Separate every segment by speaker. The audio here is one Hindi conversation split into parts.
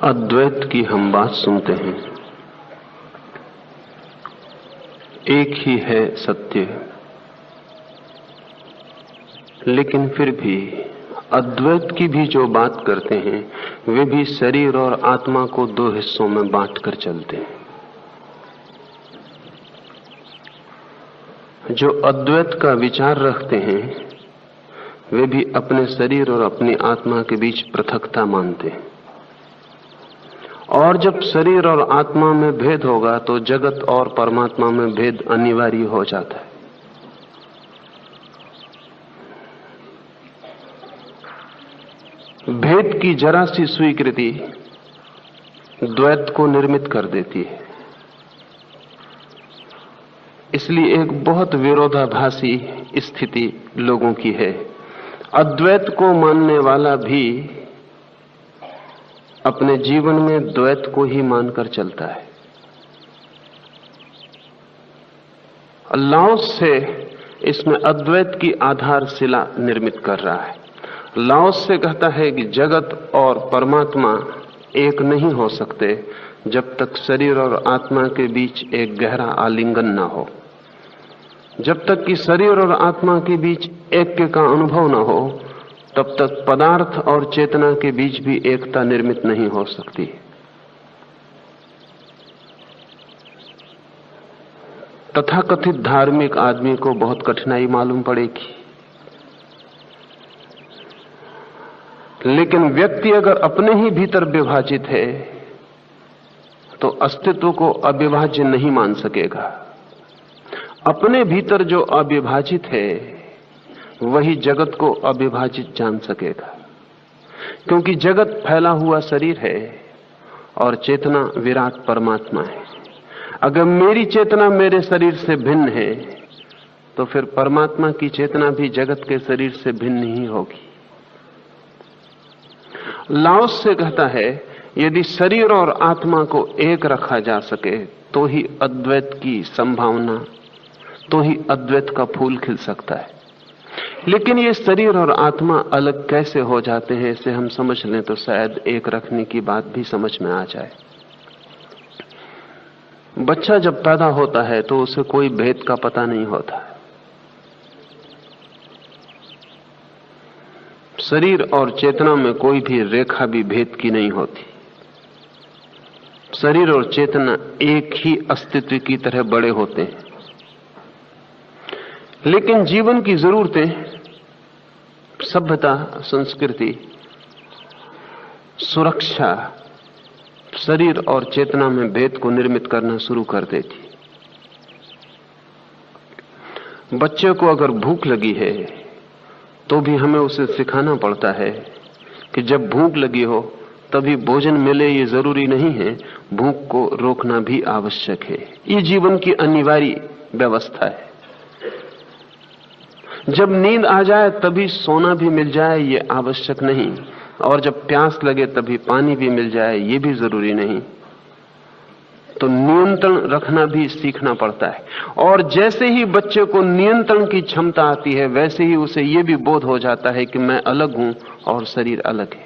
Speaker 1: अद्वैत की हम बात सुनते हैं। एक ही है सत्य, लेकिन फिर भी अद्वैत की भी जो बात करते हैं वे भी शरीर और आत्मा को दो हिस्सों में बांटकर चलते हैं। जो अद्वैत का विचार रखते हैं वे भी अपने शरीर और अपनी आत्मा के बीच पृथकता मानते हैं, और जब शरीर और आत्मा में भेद होगा तो जगत और परमात्मा में भेद अनिवार्य हो जाता है। भेद की जरा सी स्वीकृति द्वैत को निर्मित कर देती है। इसलिए एक बहुत विरोधाभासी स्थिति लोगों की है। अद्वैत को मानने वाला भी अपने जीवन में द्वैत को ही मानकर चलता है। लाओस से इसमें अद्वैत की आधारशिला निर्मित कर रहा है। लाओस से कहता है कि जगत और परमात्मा एक नहीं हो सकते जब तक शरीर और आत्मा के बीच एक गहरा आलिंगन ना हो। जब तक कि शरीर और आत्मा के बीच ऐक्य का अनुभव न हो तब तक पदार्थ और चेतना के बीच भी एकता निर्मित नहीं हो सकती। तथाकथित धार्मिक आदमी को बहुत कठिनाई मालूम पड़ेगी, लेकिन व्यक्ति अगर अपने ही भीतर विभाजित है तो अस्तित्व को अविभाज्य नहीं मान सकेगा। अपने भीतर जो अविभाजित है वही जगत को अविभाजित जान सकेगा, क्योंकि जगत फैला हुआ शरीर है और चेतना विराट परमात्मा है। अगर मेरी चेतना मेरे शरीर से भिन्न है तो फिर परमात्मा की चेतना भी जगत के शरीर से भिन्न ही होगी। लाओस से कहता है यदि शरीर और आत्मा को एक रखा जा सके तो ही अद्वैत की संभावना, तो ही अद्वैत का फूल खिल सकता है। लेकिन ये शरीर और आत्मा अलग कैसे हो जाते हैं इसे हम समझ लें तो शायद एक रखने की बात भी समझ में आ जाए। बच्चा जब पैदा होता है तो उसे कोई भेद का पता नहीं होता है। शरीर और चेतना में कोई भी रेखा भी भेद की नहीं होती। शरीर और चेतना एक ही अस्तित्व की तरह बड़े होते हैं, लेकिन जीवन की जरूरतें, सभ्यता, संस्कृति, सुरक्षा शरीर और चेतना में भेद को निर्मित करना शुरू कर देती। बच्चे को अगर भूख लगी है तो भी हमें उसे सिखाना पड़ता है कि जब भूख लगी हो तभी भोजन मिले, ये जरूरी नहीं है। भूख को रोकना भी आवश्यक है। ये जीवन की अनिवार्य व्यवस्था है। जब नींद आ जाए तभी सोना भी मिल जाए ये आवश्यक नहीं, और जब प्यास लगे तभी पानी भी मिल जाए ये भी जरूरी नहीं। तो नियंत्रण रखना भी सीखना पड़ता है। और जैसे ही बच्चे को नियंत्रण की क्षमता आती है वैसे ही उसे ये भी बोध हो जाता है कि मैं अलग हूं और शरीर अलग है।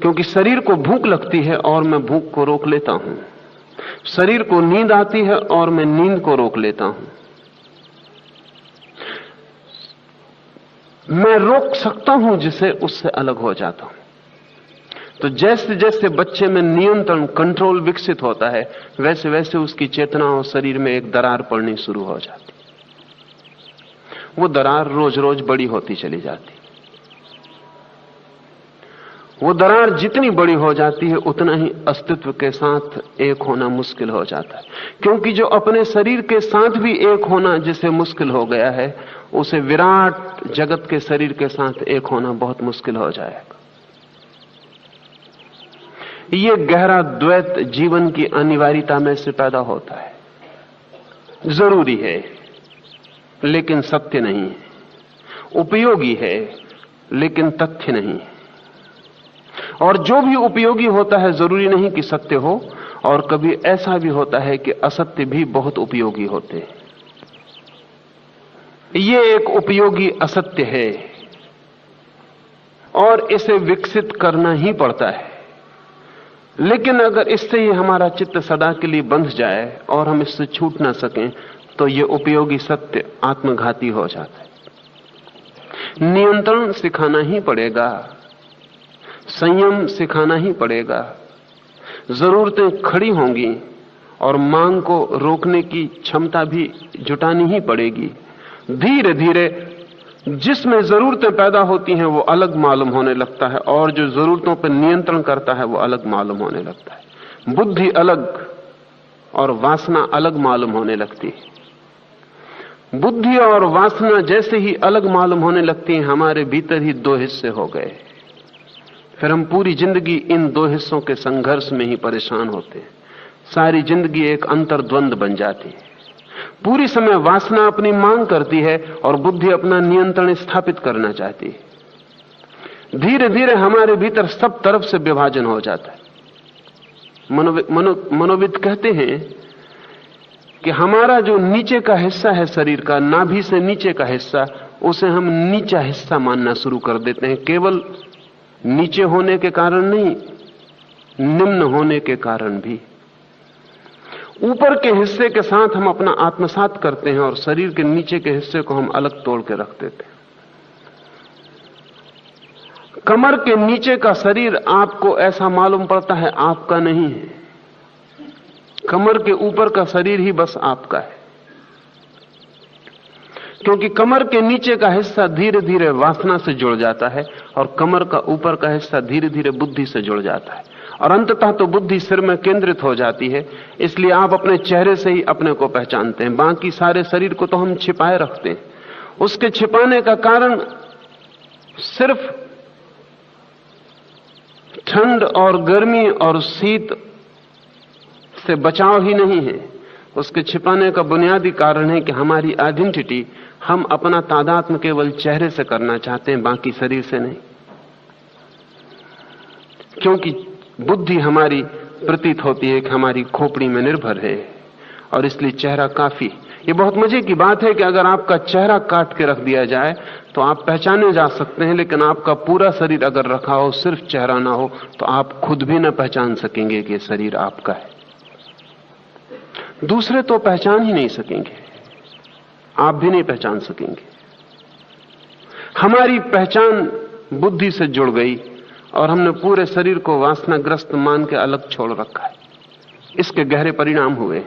Speaker 1: क्योंकि शरीर को भूख लगती है और मैं भूख को रोक लेता हूं। शरीर को नींद आती है और मैं नींद को रोक लेता हूं। मैं रोक सकता हूं जिसे, उससे अलग हो जाता हूं। तो जैसे जैसे बच्चे में नियंत्रण, कंट्रोल विकसित होता है वैसे वैसे उसकी चेतना और शरीर में एक दरार पड़नी शुरू हो जाती। वो दरार रोज रोज बड़ी होती चली जाती। वो दरार जितनी बड़ी हो जाती है उतना ही अस्तित्व के साथ एक होना मुश्किल हो जाता है। क्योंकि जो अपने शरीर के साथ भी एक होना जिसे मुश्किल हो गया है उसे विराट जगत के शरीर के साथ एक होना बहुत मुश्किल हो जाएगा। ये गहरा द्वैत जीवन की अनिवार्यता में से पैदा होता है। जरूरी है लेकिन सत्य नहीं है। उपयोगी है लेकिन तथ्य नहीं है। और जो भी उपयोगी होता है जरूरी नहीं कि सत्य हो, और कभी ऐसा भी होता है कि असत्य भी बहुत उपयोगी होते हैं। ये एक उपयोगी असत्य है और इसे विकसित करना ही पड़ता है। लेकिन अगर इससे ही हमारा चित्त सदा के लिए बंध जाए और हम इससे छूट ना सकें, तो ये उपयोगी सत्य आत्मघाती हो जाता है। नियंत्रण सिखाना ही पड़ेगा, संयम सिखाना ही पड़ेगा। जरूरतें खड़ी होंगी और मांग को रोकने की क्षमता भी जुटानी ही पड़ेगी। धीरे धीरे जिसमें जरूरतें पैदा होती हैं वो अलग मालूम होने लगता है, और जो जरूरतों पर नियंत्रण करता है वो अलग मालूम होने लगता है। बुद्धि अलग और वासना अलग मालूम होने लगती है। बुद्धि और वासना जैसे ही अलग मालूम होने लगती है, हमारे भीतर ही दो हिस्से हो गए। फिर हम पूरी जिंदगी इन दो हिस्सों के संघर्ष में ही परेशान होते हैं। सारी जिंदगी एक अंतर्द्वंद बन जाती है। पूरी समय वासना अपनी मांग करती है और बुद्धि अपना नियंत्रण स्थापित करना चाहती है। धीरे धीरे हमारे भीतर सब तरफ से विभाजन हो जाता है। मनोविद कहते हैं कि हमारा जो नीचे का हिस्सा है शरीर का, नाभि से नीचे का हिस्सा, उसे हम नीचा हिस्सा मानना शुरू कर देते हैं। केवल नीचे होने के कारण नहीं, निम्न होने के कारण भी। ऊपर के हिस्से के साथ हम अपना आत्मसात करते हैं और शरीर के नीचे के हिस्से को हम अलग तोड़ के रख देते हैं। कमर के नीचे का शरीर आपको ऐसा मालूम पड़ता है आपका नहीं है। कमर के ऊपर का शरीर ही बस आपका है, क्योंकि कमर के नीचे का हिस्सा धीरे धीरे वासना से जुड़ जाता है और कमर का ऊपर का हिस्सा धीरे धीरे बुद्धि से जुड़ जाता है, और अंततः तो बुद्धि सिर में केंद्रित हो जाती है। इसलिए आप अपने चेहरे से ही अपने को पहचानते हैं। बाकी सारे शरीर को तो हम छिपाए रखते हैं। उसके छिपाने का कारण सिर्फ ठंड और गर्मी और शीत से बचाव ही नहीं है। उसके छिपाने का बुनियादी कारण है कि हमारी आइडेंटिटी, हम अपना तादात्म्य केवल चेहरे से करना चाहते हैं, बाकी शरीर से नहीं। क्योंकि बुद्धि हमारी प्रतीत होती है कि हमारी खोपड़ी में निर्भर है, और इसलिए चेहरा काफी। ये बहुत मजे की बात है कि अगर आपका चेहरा काट के रख दिया जाए तो आप पहचाने जा सकते हैं, लेकिन आपका पूरा शरीर अगर रखा हो, सिर्फ चेहरा ना हो, तो आप खुद भी ना पहचान सकेंगे कि शरीर आपका है। दूसरे तो पहचान ही नहीं सकेंगे, आप भी नहीं पहचान सकेंगे। हमारी पहचान बुद्धि से जुड़ गई और हमने पूरे शरीर को वासनाग्रस्त मान के अलग छोड़ रखा है। इसके गहरे परिणाम हुए।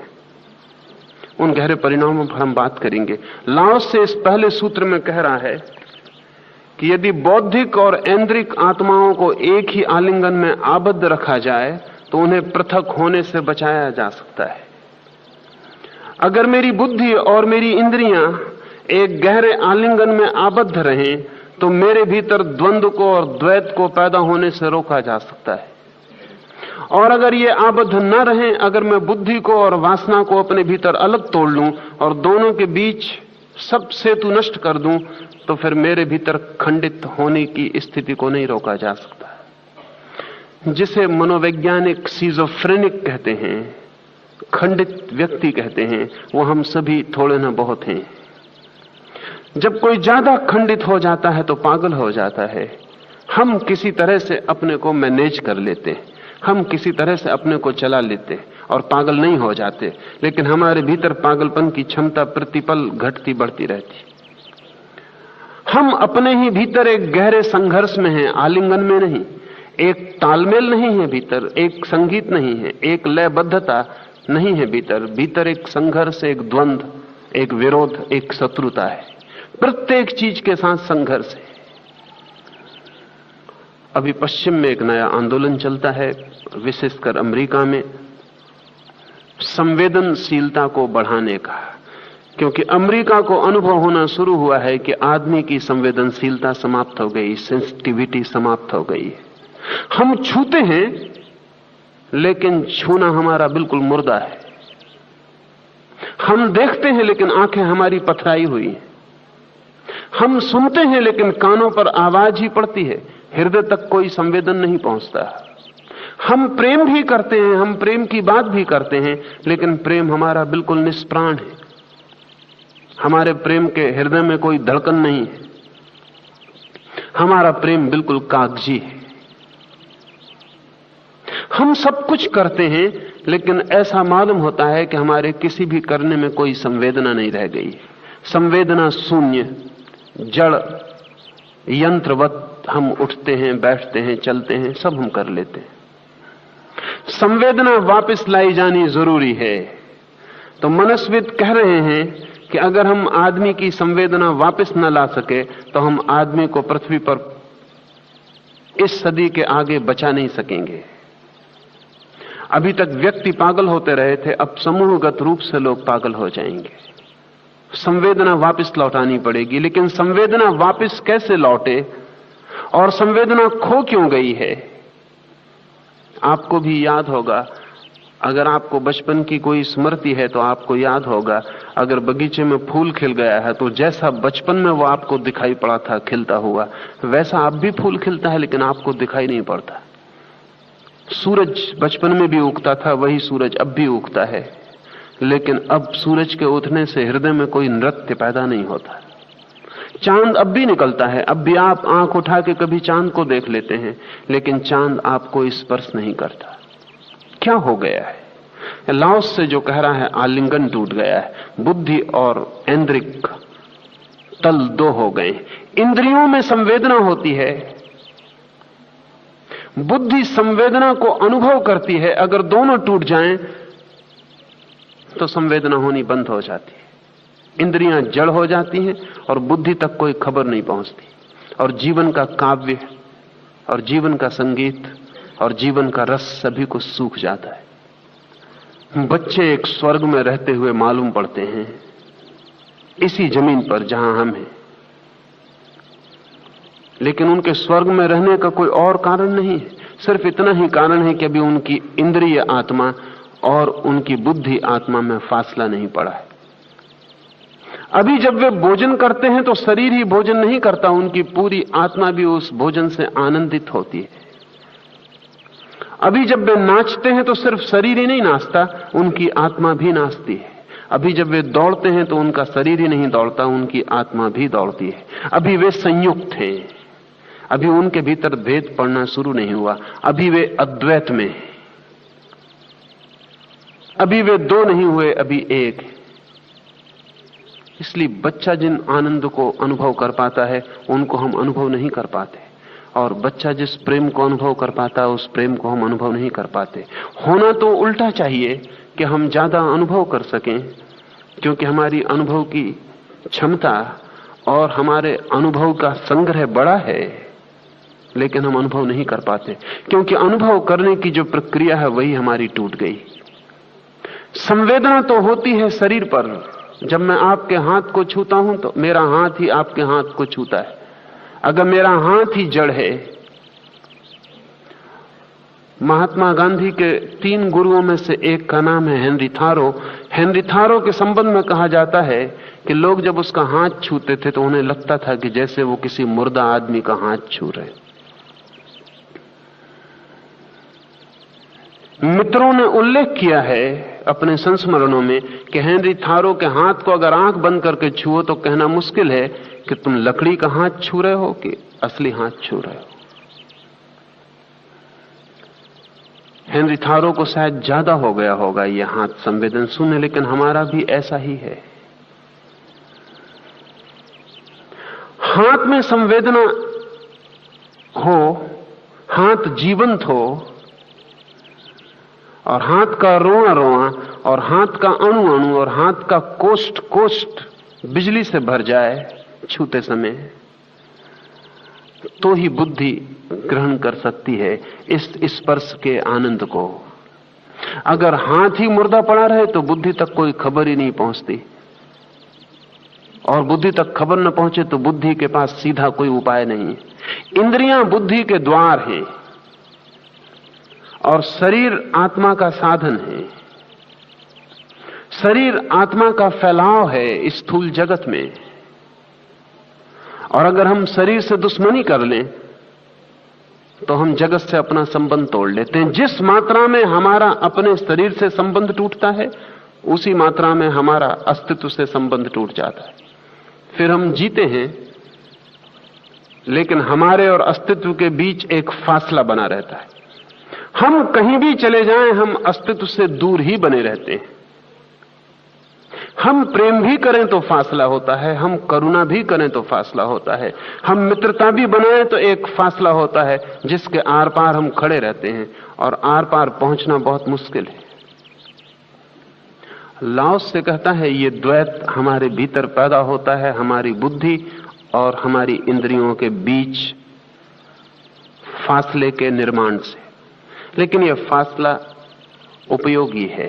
Speaker 1: उन गहरे परिणामों पर हम बात करेंगे। लाओस से इस पहले सूत्र में कह रहा है कि यदि बौद्धिक और ऐन्द्रिक आत्माओं को एक ही आलिंगन में आबद्ध रखा जाए तो उन्हें पृथक होने से बचाया जा सकता है। अगर मेरी बुद्धि और मेरी इंद्रियां एक गहरे आलिंगन में आबद्ध रहें तो मेरे भीतर द्वंद्व को और द्वैत को पैदा होने से रोका जा सकता है। और अगर ये आबद्ध न रहें, अगर मैं बुद्धि को और वासना को अपने भीतर अलग तोड़ लूं और दोनों के बीच सब सेतु नष्ट कर दूं, तो फिर मेरे भीतर खंडित होने की स्थिति को नहीं रोका जा सकता। जिसे मनोवैज्ञानिक सिजोफ्रेनिक कहते हैं, खंडित व्यक्ति कहते हैं, वो हम सभी थोड़े न बहुत हैं। जब कोई ज्यादा खंडित हो जाता है तो पागल हो जाता है। हम किसी तरह से अपने को मैनेज कर लेते हैं, हम किसी तरह से अपने को चला लेते हैं और पागल नहीं हो जाते, लेकिन हमारे भीतर पागलपन की क्षमता प्रतिपल घटती बढ़ती रहती। हम अपने ही भीतर एक गहरे संघर्ष में हैं, आलिंगन में नहीं। एक तालमेल नहीं है भीतर, एक संगीत नहीं है, एक लयबद्धता नहीं है भीतर। भीतर एक संघर्ष, एक द्वंद्व, एक विरोध, एक शत्रुता है। प्रत्येक चीज के साथ संघर्ष है। अभी पश्चिम में एक नया आंदोलन चलता है, विशेषकर अमेरिका में, संवेदनशीलता को बढ़ाने का। क्योंकि अमेरिका को अनुभव होना शुरू हुआ है कि आदमी की संवेदनशीलता समाप्त हो गई, सेंसिटिविटी समाप्त हो गई। हम छूते हैं लेकिन छूना हमारा बिल्कुल मुर्दा है। हम देखते हैं लेकिन आंखें हमारी पथराई हुई हैं। हम सुनते हैं लेकिन कानों पर आवाज ही पड़ती है, हृदय तक कोई संवेदन नहीं पहुंचता। हम प्रेम भी करते हैं, हम प्रेम की बात भी करते हैं, लेकिन प्रेम हमारा बिल्कुल निष्प्राण है। हमारे प्रेम के हृदय में कोई धड़कन नहीं है। हमारा प्रेम बिल्कुल कागजी है। हम सब कुछ करते हैं, लेकिन ऐसा मालूम होता है कि हमारे किसी भी करने में कोई संवेदना नहीं रह गई। संवेदना शून्य, जड़, यंत्रवत हम उठते हैं, बैठते हैं, चलते हैं, सब हम कर लेते हैं। संवेदना वापस लाई जानी जरूरी है। तो मनस्विद कह रहे हैं कि अगर हम आदमी की संवेदना वापस न ला सके तो हम आदमी को पृथ्वी पर इस सदी के आगे बचा नहीं सकेंगे। अभी तक व्यक्ति पागल होते रहे थे, अब समूहगत रूप से लोग पागल हो जाएंगे। संवेदना वापस लौटानी पड़ेगी, लेकिन संवेदना वापस कैसे लौटे और संवेदना खो क्यों गई है? आपको भी याद होगा, अगर आपको बचपन की कोई स्मृति है तो आपको याद होगा, अगर बगीचे में फूल खिल गया है तो जैसा बचपन में वो आपको दिखाई पड़ा था खिलता हुआ, वैसा अब भी फूल खिलता है, लेकिन आपको दिखाई नहीं पड़ता। सूरज बचपन में भी उगता था, वही सूरज अब भी उगता है, लेकिन अब सूरज के उठने से हृदय में कोई नृत्य पैदा नहीं होता। चांद अब भी निकलता है, अब भी आप आंख उठा के कभी चांद को देख लेते हैं, लेकिन चांद आपको स्पर्श नहीं करता। क्या हो गया है? लाओस से जो कह रहा है आलिंगन टूट गया है, बुद्धि और ऐन्द्रिक तल दो हो गए। इंद्रियों में संवेदना होती है, बुद्धि संवेदना को अनुभव करती है। अगर दोनों टूट जाएं तो संवेदना होनी बंद हो जाती है, इंद्रियां जड़ हो जाती हैं और बुद्धि तक कोई खबर नहीं पहुंचती, और जीवन का काव्य और जीवन का संगीत और जीवन का रस सभी को सूख जाता है। बच्चे एक स्वर्ग में रहते हुए मालूम पड़ते हैं, इसी जमीन पर जहां हम हैं, लेकिन उनके स्वर्ग में रहने का कोई और कारण नहीं है। सिर्फ इतना ही कारण है कि अभी उनकी इंद्रिय आत्मा और उनकी बुद्धि आत्मा में फासला नहीं पड़ा है। अभी जब वे भोजन करते हैं तो शरीर ही भोजन नहीं करता, उनकी पूरी आत्मा भी उस भोजन से आनंदित होती है। अभी जब वे नाचते हैं तो सिर्फ शरीर ही नहीं नाचता, उनकी आत्मा भी नाचती है। अभी जब वे दौड़ते हैं तो उनका शरीर ही नहीं दौड़ता, उनकी आत्मा भी दौड़ती है। अभी वे संयुक्त हैं, अभी उनके भीतर भेद पड़ना शुरू नहीं हुआ, अभी वे अद्वैत में हैं, अभी वे दो नहीं हुए, अभी एक है। इसलिए बच्चा जिन आनंद को अनुभव कर पाता है उनको हम अनुभव नहीं कर पाते, और बच्चा जिस प्रेम को अनुभव कर पाता है उस प्रेम को हम अनुभव नहीं कर पाते। होना तो उल्टा चाहिए कि हम ज्यादा अनुभव कर सकें, क्योंकि हमारी अनुभव की क्षमता और हमारे अनुभव का संग्रह बड़ा है, लेकिन हम अनुभव नहीं कर पाते, क्योंकि अनुभव करने की जो प्रक्रिया है वही हमारी टूट गई। संवेदना तो होती है शरीर पर। जब मैं आपके हाथ को छूता हूं तो मेरा हाथ ही आपके हाथ को छूता है। अगर मेरा हाथ ही जड़ है, महात्मा गांधी के 3 गुरुओं में से एक का नाम है हेनरी थारो। हेनरी थारो के संबंध में कहा जाता है कि लोग जब उसका हाथ छूते थे तो उन्हें लगता था कि जैसे वो किसी मुर्दा आदमी का हाथ छू रहे। मित्रों ने उल्लेख किया है अपने संस्मरणों में कि हेनरी थारो के हाथ को अगर आंख बंद करके छुओ तो कहना मुश्किल है कि तुम लकड़ी का हाथ छू रहे हो कि असली हाथ छू रहे हो। हेनरी थारो को शायद ज्यादा हो गया होगा ये हाथ संवेदन सुने, लेकिन हमारा भी ऐसा ही है। हाथ में संवेदना हो, हाथ जीवंत हो, और हाथ का रोआ रोआ और हाथ का अणु अणु और हाथ का कोष्ठ कोष्ठ बिजली से भर जाए छूते समय, तो ही बुद्धि ग्रहण कर सकती है इस स्पर्श के आनंद को। अगर हाथ ही मुर्दा पड़ा रहे तो बुद्धि तक कोई खबर ही नहीं पहुंचती, और बुद्धि तक खबर न पहुंचे तो बुद्धि के पास सीधा कोई उपाय नहीं। इंद्रियां बुद्धि के द्वार हैं और शरीर आत्मा का साधन है। शरीर आत्मा का फैलाव है स्थूल जगत में, और अगर हम शरीर से दुश्मनी कर लें तो हम जगत से अपना संबंध तोड़ लेते हैं। जिस मात्रा में हमारा अपने शरीर से संबंध टूटता है उसी मात्रा में हमारा अस्तित्व से संबंध टूट जाता है। फिर हम जीते हैं, लेकिन हमारे और अस्तित्व के बीच एक फासला बना रहता है। हम कहीं भी चले जाएं, हम अस्तित्व से दूर ही बने रहते हैं। हम प्रेम भी करें तो फासला होता है, हम करुणा भी करें तो फासला होता है, हम मित्रता भी बनाएं तो एक फासला होता है जिसके आर पार हम खड़े रहते हैं, और आर पार पहुंचना बहुत मुश्किल है। लाओस से कहता है ये द्वैत हमारे भीतर पैदा होता है, हमारी बुद्धि और हमारी इंद्रियों के बीच फासले के निर्माण से। लेकिन यह फासला उपयोगी है,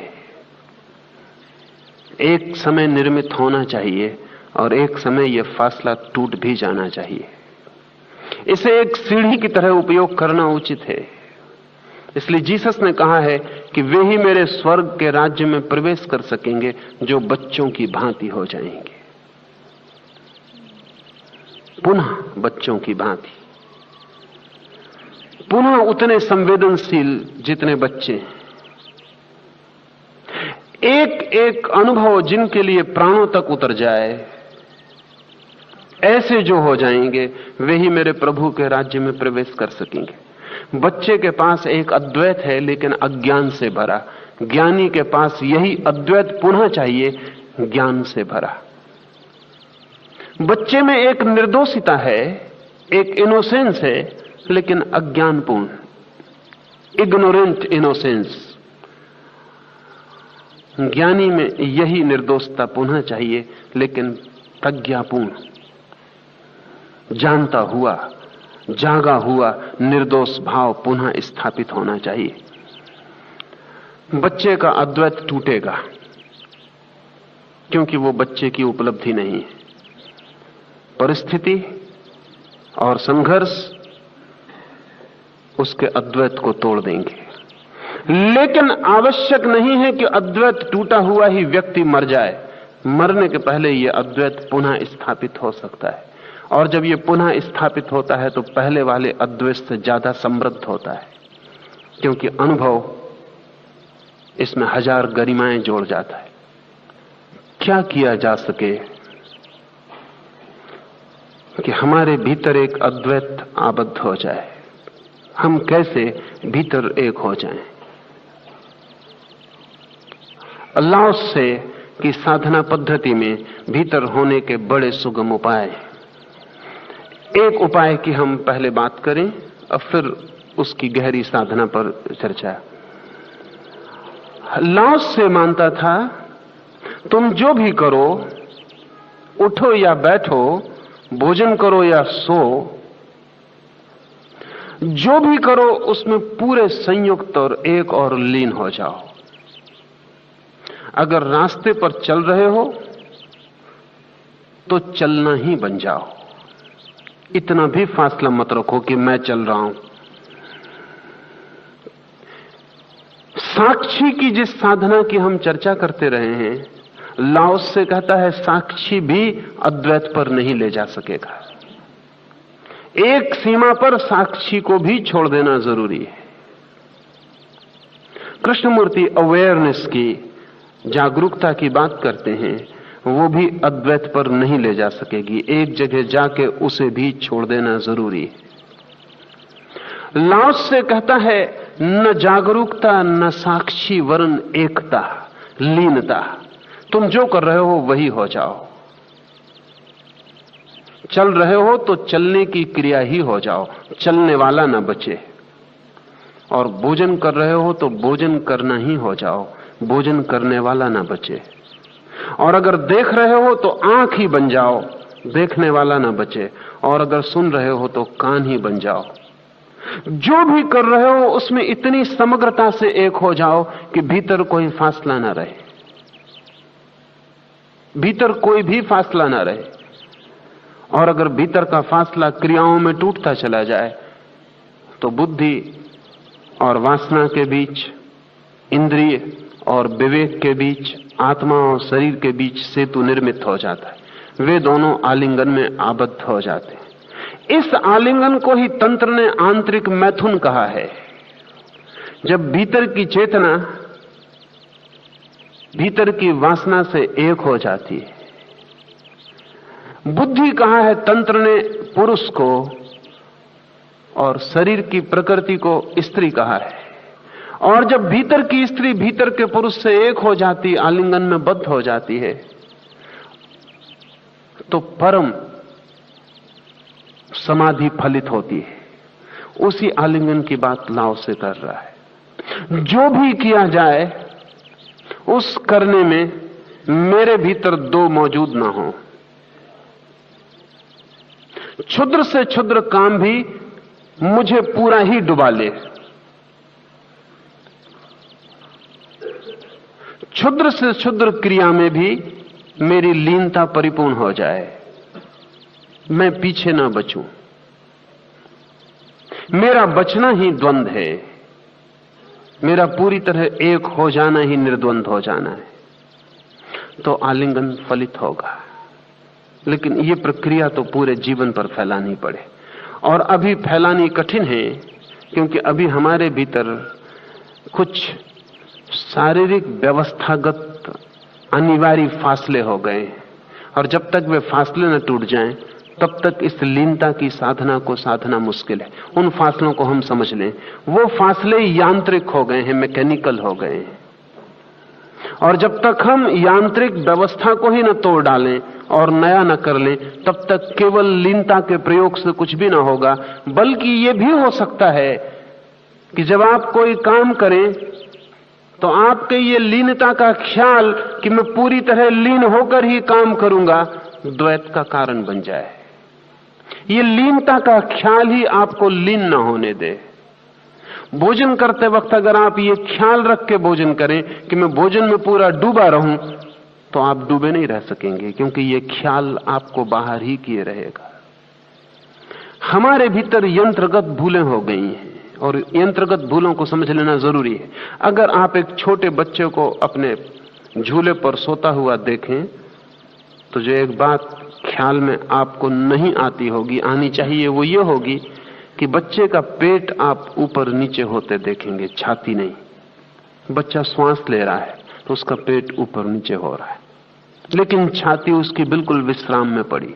Speaker 1: एक समय निर्मित होना चाहिए और एक समय यह फासला टूट भी जाना चाहिए। इसे एक सीढ़ी की तरह उपयोग करना उचित है। इसलिए जीसस ने कहा है कि वे ही मेरे स्वर्ग के राज्य में प्रवेश कर सकेंगे जो बच्चों की भांति हो जाएंगे, पुनः बच्चों की भांति, पुनः उतने संवेदनशील जितने बच्चे हैं। एक एक अनुभव जिनके लिए प्राणों तक उतर जाए, ऐसे जो हो जाएंगे वे ही मेरे प्रभु के राज्य में प्रवेश कर सकेंगे। बच्चे के पास एक अद्वैत है लेकिन अज्ञान से भरा, ज्ञानी के पास यही अद्वैत पुनः चाहिए, ज्ञान से भरा। बच्चे में एक निर्दोषिता है, एक इनोसेंस है, लेकिन अज्ञानपूर्ण, इग्नोरेंट इनोसेंस। ज्ञानी में यही निर्दोषता पुनः चाहिए, लेकिन प्रज्ञापूर्ण, जानता हुआ, जागा हुआ निर्दोष भाव पुनः स्थापित होना चाहिए। बच्चे का अद्वैत टूटेगा क्योंकि वो बच्चे की उपलब्धि नहीं है। परिस्थिति और संघर्ष उसके अद्वैत को तोड़ देंगे। लेकिन आवश्यक नहीं है कि अद्वैत टूटा हुआ ही व्यक्ति मर जाए। मरने के पहले यह अद्वैत पुनः स्थापित हो सकता है, और जब यह पुनः स्थापित होता है तो पहले वाले अद्वैत से ज्यादा समृद्ध होता है, क्योंकि अनुभव इसमें हजार गरिमाएं जोड़ जाता है। क्या किया जा सके कि हमारे भीतर एक अद्वैत आबद्ध हो जाए? हम कैसे भीतर एक हो जाएं? अल्लाह से की साधना पद्धति में भीतर होने के बड़े सुगम उपाय। एक उपाय की हम पहले बात करें और फिर उसकी गहरी साधना पर चर्चा। लाओस से मानता था तुम जो भी करो, उठो या बैठो, भोजन करो या सो, जो भी करो उसमें पूरे संयुक्त और एक और लीन हो जाओ। अगर रास्ते पर चल रहे हो तो चलना ही बन जाओ। इतना भी फासला मत रखो कि मैं चल रहा हूं। साक्षी की जिस साधना की हम चर्चा करते रहे हैं, लाओस से कहता है साक्षी भी अद्वैत पर नहीं ले जा सकेगा। एक सीमा पर साक्षी को भी छोड़ देना जरूरी है। कृष्णमूर्ति अवेयरनेस की, जागरूकता की बात करते हैं, वो भी अद्वैत पर नहीं ले जा सकेगी। एक जगह जाके उसे भी छोड़ देना जरूरी है। लाओस से कहता है न जागरूकता न साक्षी वरन एकता, लीनता। तुम जो कर रहे हो वही हो जाओ। चल रहे हो तो चलने की क्रिया ही हो जाओ, चलने वाला ना बचे। और भोजन कर रहे हो तो भोजन करना ही हो जाओ, भोजन करने वाला ना बचे। और अगर देख रहे हो तो आंख ही बन जाओ, देखने वाला ना बचे। और अगर सुन रहे हो तो कान ही बन जाओ। जो भी कर रहे हो उसमें इतनी समग्रता से एक हो जाओ कि भीतर कोई फासला ना रहे, भीतर कोई भी फासला ना रहे। और अगर भीतर का फासला क्रियाओं में टूटता चला जाए तो बुद्धि और वासना के बीच, इंद्रिय और विवेक के बीच, आत्मा और शरीर के बीच सेतु निर्मित हो जाता है। वे दोनों आलिंगन में आबद्ध हो जाते हैं। इस आलिंगन को ही तंत्र ने आंतरिक मैथुन कहा है। जब भीतर की चेतना भीतर की वासना से एक हो जाती है। बुद्धि कहा है तंत्र ने पुरुष को, और शरीर की प्रकृति को स्त्री कहा है। और जब भीतर की स्त्री भीतर के पुरुष से एक हो जाती, आलिंगन में बद्ध हो जाती है, तो परम समाधि फलित होती है। उसी आलिंगन की बात लाओ से कर रहा है। जो भी किया जाए उस करने में मेरे भीतर दो मौजूद ना हो। क्षुद्र से क्षुद्र काम भी मुझे पूरा ही डुबा ले, क्षुद्र से क्षुद्र क्रिया में भी मेरी लीनता परिपूर्ण हो जाए, मैं पीछे ना बचूं। मेरा बचना ही द्वंद्व है, मेरा पूरी तरह एक हो जाना ही निर्द्वंद हो जाना है, तो आलिंगन फलित होगा। लेकिन यह प्रक्रिया तो पूरे जीवन पर फैलानी पड़े, और अभी फैलानी कठिन है, क्योंकि अभी हमारे भीतर कुछ शारीरिक व्यवस्थागत अनिवार्य फासले हो गए, और जब तक वे फासले न टूट जाएं तब तक इस लीनता की साधना को साधना मुश्किल है। उन फासलों को हम समझ लें, वो फासले यांत्रिक हो गए हैं, मैकेनिकल हो गए हैं, और जब तक हम यांत्रिक व्यवस्था को ही न तोड़ डालें और नया न कर लें, तब तक केवल लीनता के प्रयोग से कुछ भी न होगा। बल्कि यह भी हो सकता है कि जब आप कोई काम करें तो आपके ये लीनता का ख्याल कि मैं पूरी तरह लीन होकर ही काम करूंगा, द्वैत का कारण बन जाए। ये लीनता का ख्याल ही आपको लीन न होने दे। भोजन करते वक्त अगर आप ये ख्याल रख के भोजन करें कि मैं भोजन में पूरा डूबा रहूं, तो आप डूबे नहीं रह सकेंगे, क्योंकि ये ख्याल आपको बाहर ही किए रहेगा। हमारे भीतर यंत्रगत भूलें हो गई हैं, और यंत्रगत भूलों को समझ लेना जरूरी है। अगर आप एक छोटे बच्चे को अपने झूले पर सोता हुआ देखें, तो जो एक बात ख्याल में आपको नहीं आती होगी, आनी चाहिए, वो ये होगी कि बच्चे का पेट आप ऊपर नीचे होते देखेंगे, छाती नहीं। बच्चा श्वास ले रहा है तो उसका पेट ऊपर नीचे हो रहा है, लेकिन छाती उसकी बिल्कुल विश्राम में पड़ी।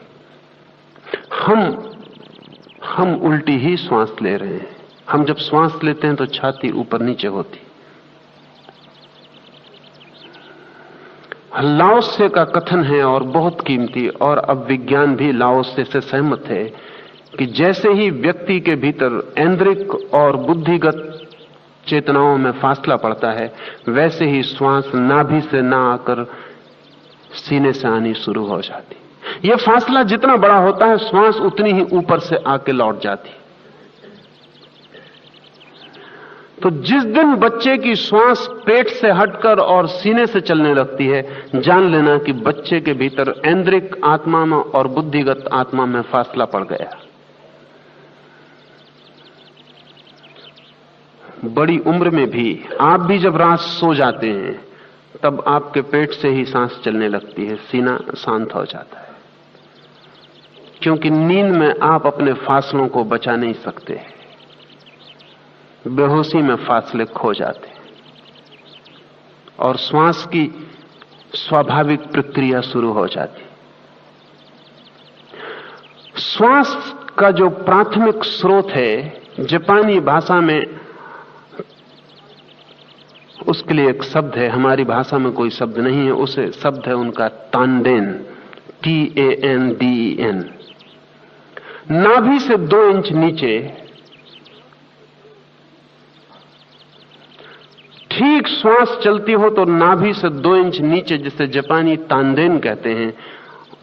Speaker 1: हम उल्टी ही श्वास ले रहे हैं। हम जब श्वास लेते हैं तो छाती ऊपर नीचे होती। लाओसे का कथन है, और बहुत कीमती, और अब विज्ञान भी लाओसे से सहमत है, कि जैसे ही व्यक्ति के भीतर ऐन्द्रिक और बुद्धिगत चेतनाओं में फासला पड़ता है, वैसे ही श्वास नाभि से ना आकर सीने से आनी शुरू हो जाती। यह फासला जितना बड़ा होता है, श्वास उतनी ही ऊपर से आके लौट जाती। तो जिस दिन बच्चे की श्वास पेट से हटकर और सीने से चलने लगती है, जान लेना कि बच्चे के भीतर ऐन्द्रिक आत्मा में और बुद्धिगत आत्मा में फासला पड़ गया। बड़ी उम्र में भी आप भी जब रात सो जाते हैं, तब आपके पेट से ही सांस चलने लगती है, सीना शांत हो जाता है, क्योंकि नींद में आप अपने फासलों को बचा नहीं सकते। बेहोशी में फासले खो जाते हैं, और श्वास की स्वाभाविक प्रक्रिया शुरू हो जाती। श्वास का जो प्राथमिक स्रोत है, जापानी भाषा में उसके लिए एक शब्द है, हमारी भाषा में कोई शब्द नहीं है, उसे शब्द है उनका तानडेन, TANDEN। नाभि से 2 इंच नीचे, ठीक श्वास चलती हो तो नाभि से 2 इंच नीचे, जिसे जापानी तानडेन कहते हैं,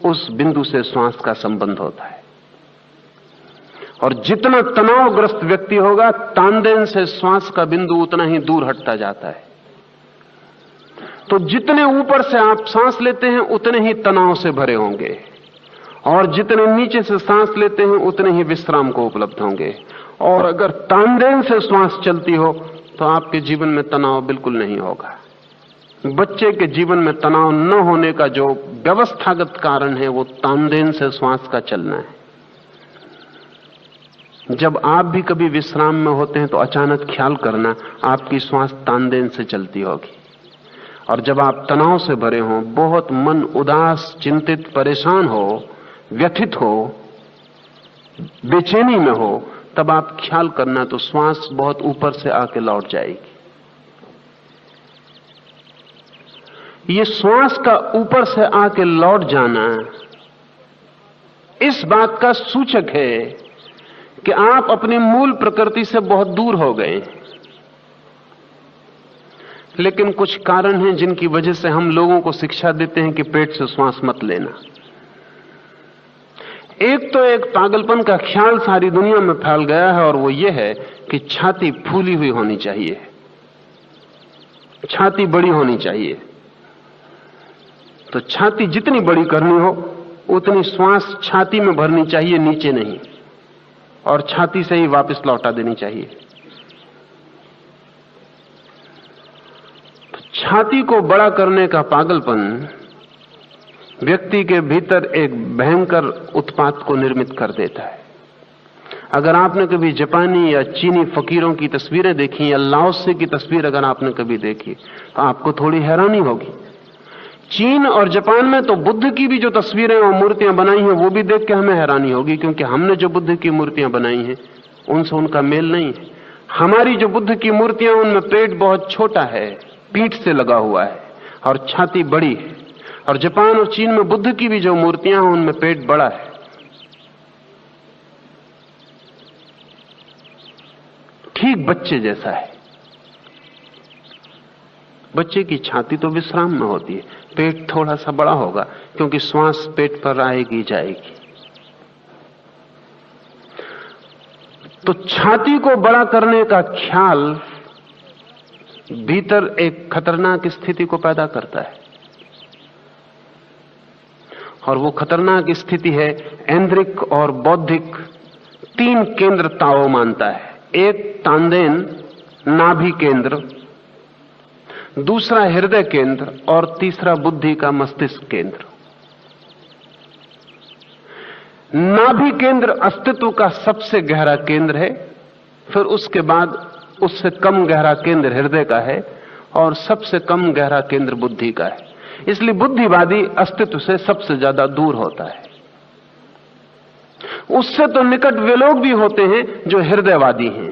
Speaker 1: उस बिंदु से श्वास का संबंध होता है। और जितना तनावग्रस्त व्यक्ति होगा, तानडेन से श्वास का बिंदु उतना ही दूर हटता जाता है। तो जितने ऊपर से आप सांस लेते हैं, उतने ही तनाव से भरे होंगे, और जितने नीचे से सांस लेते हैं, उतने ही विश्राम को उपलब्ध होंगे। और अगर तानडेन से श्वास चलती हो तो आपके जीवन में तनाव बिल्कुल नहीं होगा। बच्चे के जीवन में तनाव न होने का जो व्यवस्थागत कारण है, वो तानडेन से श्वास का चलना है। जब आप भी कभी विश्राम में होते हैं तो अचानक ख्याल करना, आपकी श्वास तानदेन से चलती होगी। और जब आप तनाव से भरे हों, बहुत मन उदास, चिंतित, परेशान हो, व्यथित हो, बेचैनी में हो, तब आप ख्याल करना तो श्वास बहुत ऊपर से आके लौट जाएगी। ये श्वास का ऊपर से आके लौट जाना इस बात का सूचक है कि आप अपनी मूल प्रकृति से बहुत दूर हो गए। लेकिन कुछ कारण हैं जिनकी वजह से हम लोगों को शिक्षा देते हैं कि पेट से श्वास मत लेना। एक तो एक पागलपन का ख्याल सारी दुनिया में फैल गया है और वो ये है कि छाती फूली हुई होनी चाहिए, छाती बड़ी होनी चाहिए। तो छाती जितनी बड़ी करनी हो उतनी श्वास छाती में भरनी चाहिए, नीचे नहीं, और छाती से ही वापस लौटा देनी चाहिए। तो छाती को बड़ा करने का पागलपन व्यक्ति के भीतर एक भयंकर उत्पात को निर्मित कर देता है। अगर आपने कभी जापानी या चीनी फकीरों की तस्वीरें देखी या लाओसे की तस्वीर अगर आपने कभी देखी तो आपको थोड़ी हैरानी होगी। चीन और जापान में तो बुद्ध की भी जो तस्वीरें और मूर्तियां बनाई हैं वो भी देख के हमें हैरानी होगी, क्योंकि हमने जो बुद्ध की मूर्तियां बनाई हैं उनसे उनका मेल नहीं है। हमारी जो बुद्ध की मूर्तियां उनमें पेट बहुत छोटा है, पीठ से लगा हुआ है और छाती बड़ी है। और जापान और चीन में बुद्ध की भी जो मूर्तियां हैं उनमें पेट बड़ा है। ठीक बच्चे जैसा है। बच्चे की छाती तो विश्राम में होती है, पेट थोड़ा सा बड़ा होगा क्योंकि श्वास पेट पर आएगी जाएगी। तो छाती को बड़ा करने का ख्याल भीतर एक खतरनाक स्थिति को पैदा करता है, और वो खतरनाक स्थिति है ऐन्द्रिक और बौद्धिक तीन केंद्र ताओ मानता है। एक तांदेन नाभि केंद्र, दूसरा हृदय केंद्र और तीसरा बुद्धि का मस्तिष्क केंद्र। नाभि केंद्र अस्तित्व का सबसे गहरा केंद्र है, फिर उसके बाद उससे कम गहरा केंद्र हृदय का है और सबसे कम गहरा केंद्र बुद्धि का है। इसलिए बुद्धिवादी अस्तित्व से सबसे ज्यादा दूर होता है। उससे तो निकट वे लोग भी होते हैं जो हृदयवादी हैं।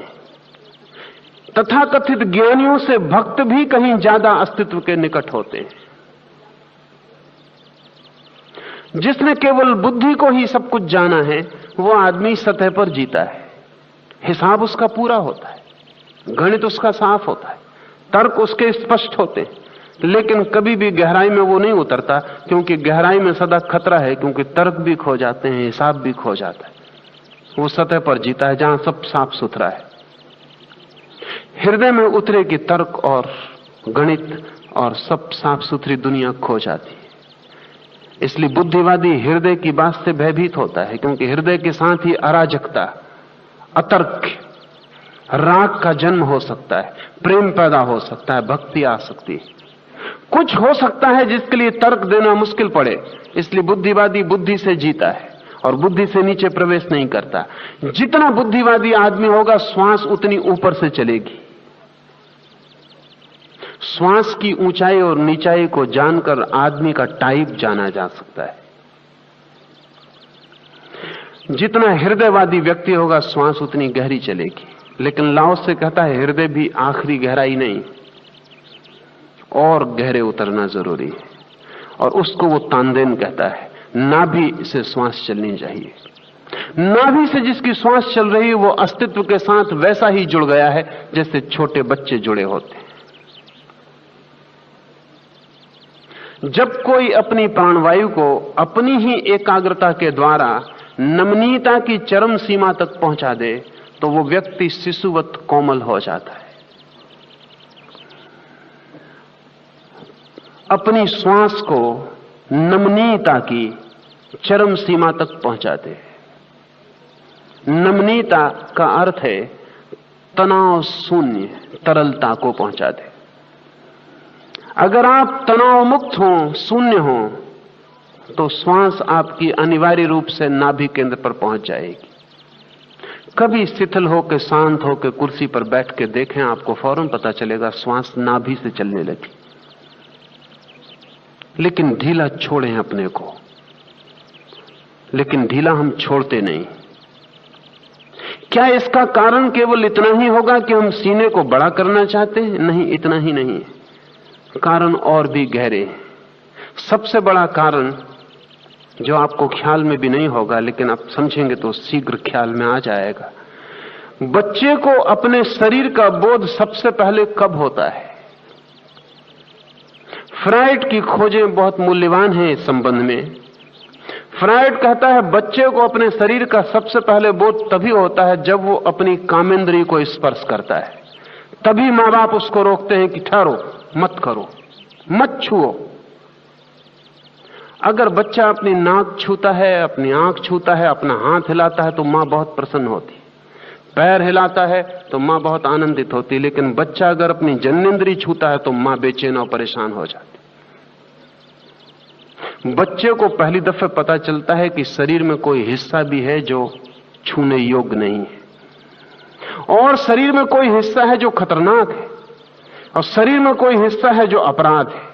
Speaker 1: तथाकथित ज्ञानियों से भक्त भी कहीं ज्यादा अस्तित्व के निकट होते हैं। जिसने केवल बुद्धि को ही सब कुछ जाना है वो आदमी सतह पर जीता है, हिसाब उसका पूरा होता है, गणित उसका साफ होता है, तर्क उसके स्पष्ट होते हैं, लेकिन कभी भी गहराई में वो नहीं उतरता, क्योंकि गहराई में सदा खतरा है, क्योंकि तर्क भी खो जाते हैं, हिसाब भी खो जाता है। वो सतह पर जीता है जहां सब साफ सुथरा है। हृदय में उतरे कि तर्क और गणित और सब साफ सुथरी दुनिया खो जाती है। इसलिए बुद्धिवादी हृदय की बात से भयभीत होता है, क्योंकि हृदय के साथ ही अराजकता, अतर्क, राग का जन्म हो सकता है, प्रेम पैदा हो सकता है, भक्ति आ सकती है, कुछ हो सकता है जिसके लिए तर्क देना मुश्किल पड़े। इसलिए बुद्धिवादी बुद्धि से जीता है और बुद्धि से नीचे प्रवेश नहीं करता। जितना बुद्धिवादी आदमी होगा श्वास उतनी ऊपर से चलेगी। श्वास की ऊंचाई और नीचाई को जानकर आदमी का टाइप जाना जा सकता है। जितना हृदयवादी व्यक्ति होगा श्वास उतनी गहरी चलेगी। लेकिन लाओस से कहता है हृदय भी आखिरी गहराई नहीं, और गहरे उतरना जरूरी है, और उसको वो तांदेन कहता है। नाभि से श्वास चलनी चाहिए। नाभि से जिसकी श्वास चल रही है वो अस्तित्व के साथ वैसा ही जुड़ गया है जैसे छोटे बच्चे जुड़े होते हैं। जब कोई अपनी प्राणवायु को अपनी ही एकाग्रता के द्वारा नमनीयता की चरम सीमा तक पहुंचा दे तो वो व्यक्ति शिशुवत कोमल हो जाता है। अपनी श्वास को नमनीयता की चरम सीमा तक पहुंचा दे। नमनीयता का अर्थ है तनाव शून्य तरलता को पहुंचा दे। अगर आप तनाव मुक्त हो, शून्य हो, तो श्वास आपकी अनिवार्य रूप से नाभि केंद्र पर पहुंच जाएगी। कभी शिथिल होकर शांत होकर कुर्सी पर बैठ के देखें, आपको फौरन पता चलेगा श्वास नाभि से चलने लगी। लेकिन ढीला छोड़ें अपने को, लेकिन ढीला हम छोड़ते नहीं। क्या इसका कारण केवल इतना ही होगा कि हम सीने को बड़ा करना चाहते हैं? नहीं, इतना ही नहीं। कारण और भी गहरे हैं। सबसे बड़ा कारण जो आपको ख्याल में भी नहीं होगा, लेकिन आप समझेंगे तो शीघ्र ख्याल में आ जाएगा। बच्चे को अपने शरीर का बोध सबसे पहले कब होता है? फ्रायड की खोजें बहुत मूल्यवान हैं इस संबंध में। फ्रायड कहता है बच्चे को अपने शरीर का सबसे पहले बोध तभी होता है जब वो अपनी कामेंद्री को स्पर्श करता है। तभी मां बाप उसको रोकते हैं कि ठहरो, मत करो, मत छुओ। अगर बच्चा अपनी नाक छूता है, अपनी आंख छूता है, अपना हाथ हिलाता है तो मां बहुत प्रसन्न होती, पैर हिलाता है तो मां बहुत आनंदित होती। लेकिन बच्चा अगर अपनी जननेंद्री छूता है तो मां बेचैन और परेशान हो जाती। बच्चे को पहली दफे पता चलता है कि शरीर में कोई हिस्सा भी है जो छूने योग्य नहीं है, और शरीर में कोई हिस्सा है जो खतरनाक है, और शरीर में कोई हिस्सा है जो अपराध है।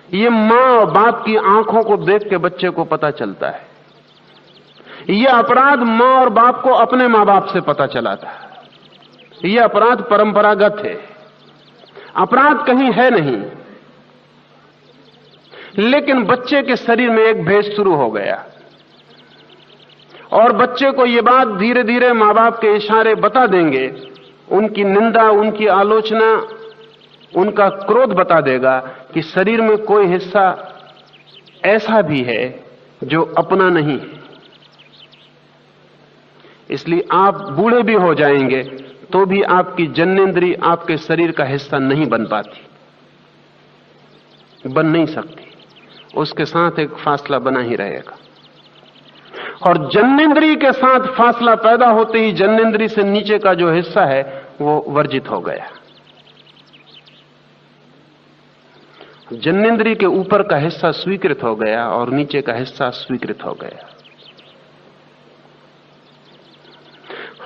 Speaker 1: ये मां और बाप की आंखों को देख के बच्चे को पता चलता है। ये अपराध मां और बाप को अपने मां बाप से पता चला था। ये अपराध परंपरागत है, अपराध कहीं है नहीं। लेकिन बच्चे के शरीर में एक भेद शुरू हो गया, और बच्चे को यह बात धीरे धीरे मां बाप के इशारे बता देंगे। उनकी निंदा, उनकी आलोचना, उनका क्रोध बता देगा कि शरीर में कोई हिस्सा ऐसा भी है जो अपना नहीं है। इसलिए आप बूढ़े भी हो जाएंगे तो भी आपकी जननेंद्री आपके शरीर का हिस्सा नहीं बन पाती, बन नहीं सकती। उसके साथ एक फासला बना ही रहेगा, और जननेंद्री के साथ फासला पैदा होते ही जननेंद्री से नीचे का जो हिस्सा है वो वर्जित हो गया। जननेंद्री के ऊपर का हिस्सा स्वीकृत हो गया और नीचे का हिस्सा स्वीकृत हो गया।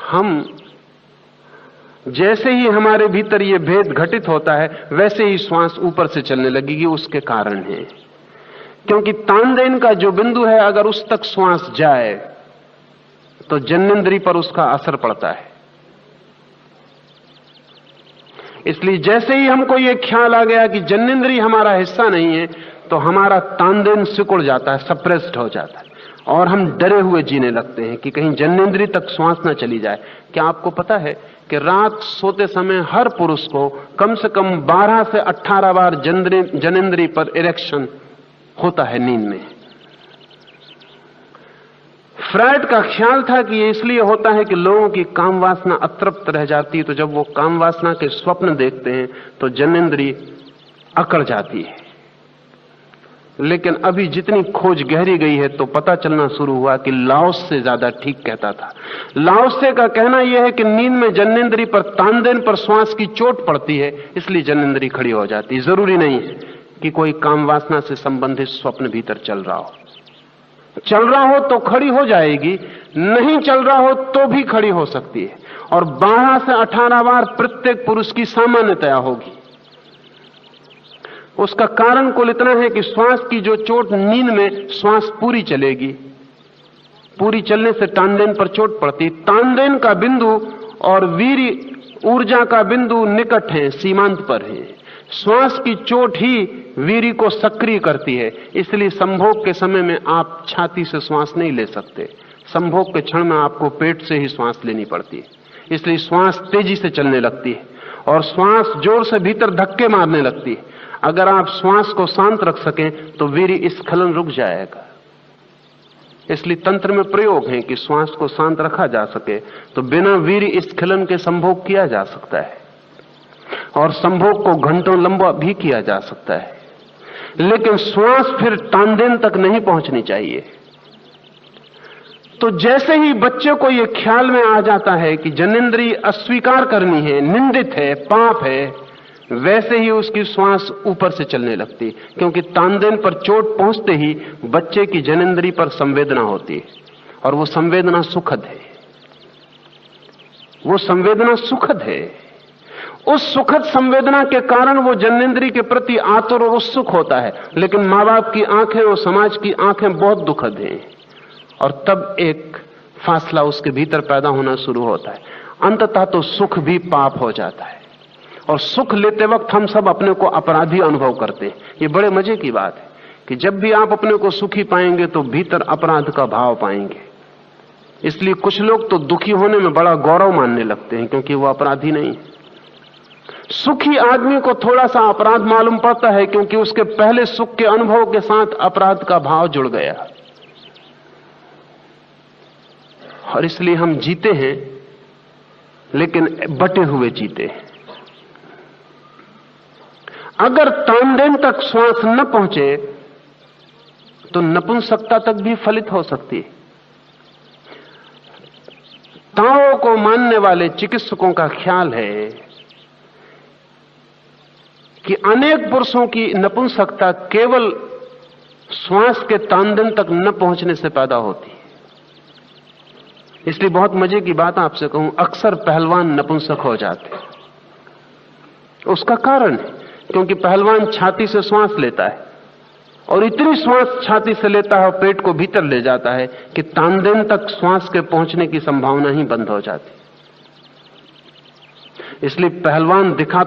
Speaker 1: हम जैसे ही हमारे भीतर ये भेद घटित होता है वैसे ही श्वास ऊपर से चलने लगेगी। उसके कारण है क्योंकि तानदेन का जो बिंदु है, अगर उस तक श्वास जाए तो जननेंद्री पर उसका असर पड़ता है। इसलिए जैसे ही हमको ये ख्याल आ गया कि जननेंद्री हमारा हिस्सा नहीं है तो हमारा तानदेन सिकुड़ जाता है, सप्रेस्ड हो जाता है, और हम डरे हुए जीने लगते हैं कि कहीं जननेंद्री तक श्वास न चली जाए। क्या आपको पता है कि रात सोते समय हर पुरुष को कम से कम 12 से 18 बार जननेंद्री पर इरेक्शन होता है नींद में। फ्रायड का ख्याल था कि ये इसलिए होता है कि लोगों की काम वासना अतृप्त रह जाती है, तो जब वो काम वासना के स्वप्न देखते हैं तो जननेंद्री अकड़ जाती है। लेकिन अभी जितनी खोज गहरी गई है तो पता चलना शुरू हुआ कि लाओत्से ज्यादा ठीक कहता था। लाओत्से का कहना यह है कि नींद में जननेंद्री पर, तानदेन पर श्वास की चोट पड़ती है, इसलिए जननेंद्री खड़ी हो जाती है। जरूरी नहीं है कि कोई काम वासना से संबंधित स्वप्न भीतर चल रहा हो। चल रहा हो तो खड़ी हो जाएगी, नहीं चल रहा हो तो भी खड़ी हो सकती है, और 12 से 18 बार प्रत्येक पुरुष की सामान्यतया होगी। उसका कारण कुल इतना है कि श्वास की जो चोट, नींद में श्वास पूरी चलेगी, पूरी चलने से तानदेन पर चोट पड़ती। तानदेन का बिंदु और वीर्य ऊर्जा का बिंदु निकट है, सीमांत पर है। श्वास की चोट ही वीर्य को सक्रिय करती है। इसलिए संभोग के समय में आप छाती से श्वास नहीं ले सकते, संभोग के क्षण में आपको पेट से ही श्वास लेनी पड़ती है। इसलिए श्वास तेजी से चलने लगती है और श्वास जोर से भीतर धक्के मारने लगती है। अगर आप श्वास को शांत रख सकें तो वीर्य स्खलन रुक जाएगा। इसलिए तंत्र में प्रयोग है कि श्वास को शांत रखा जा सके तो बिना वीर्य स्खलन के संभोग किया जा सकता है, और संभोग को घंटों लंबा भी किया जा सकता है। लेकिन श्वास फिर तानदेन तक नहीं पहुंचनी चाहिए। तो जैसे ही बच्चे को यह ख्याल में आ जाता है कि जननेंद्री अस्वीकार करनी है, निंदित है, पाप है, वैसे ही उसकी श्वास ऊपर से चलने लगती, क्योंकि तानदेन पर चोट पहुंचते ही बच्चे की जननेंद्री पर संवेदना होती है, और वो संवेदना सुखद है। वो संवेदना सुखद है। उस सुखद संवेदना के कारण वो जननेंद्री के प्रति आतुर और उत्सुक होता है। लेकिन माँ बाप की आंखें और समाज की आंखें बहुत दुखद हैं, और तब एक फासला उसके भीतर पैदा होना शुरू होता है। अंततः तो सुख भी पाप हो जाता है, और सुख लेते वक्त हम सब अपने को अपराधी अनुभव करते हैं। ये बड़े मजे की बात है कि जब भी आप अपने को सुखी पाएंगे तो भीतर अपराध का भाव पाएंगे। इसलिए कुछ लोग तो दुखी होने में बड़ा गौरव मानने लगते हैं क्योंकि वो अपराधी नहीं। सुखी आदमी को थोड़ा सा अपराध मालूम पड़ता है क्योंकि उसके पहले सुख के अनुभव के साथ अपराध का भाव जुड़ गया, और इसलिए हम जीते हैं लेकिन बटे हुए जीते हैं। अगर तानदेन तक श्वास न पहुंचे तो नपुंसकता तक भी फलित हो सकती है। ताओ को मानने वाले चिकित्सकों का ख्याल है कि अनेक पुरुषों की नपुंसकता केवल श्वास के तानदेन तक न पहुंचने से पैदा होती है। इसलिए बहुत मजे की बात आपसे कहूं, अक्सर पहलवान नपुंसक हो जाते हैं। उसका कारण है क्योंकि पहलवान छाती से श्वास लेता है और इतनी श्वास छाती से लेता है और पेट को भीतर ले जाता है कि तानदेन तक श्वास के पहुंचने की संभावना ही बंद हो जाती। इसलिए पहलवान दिखता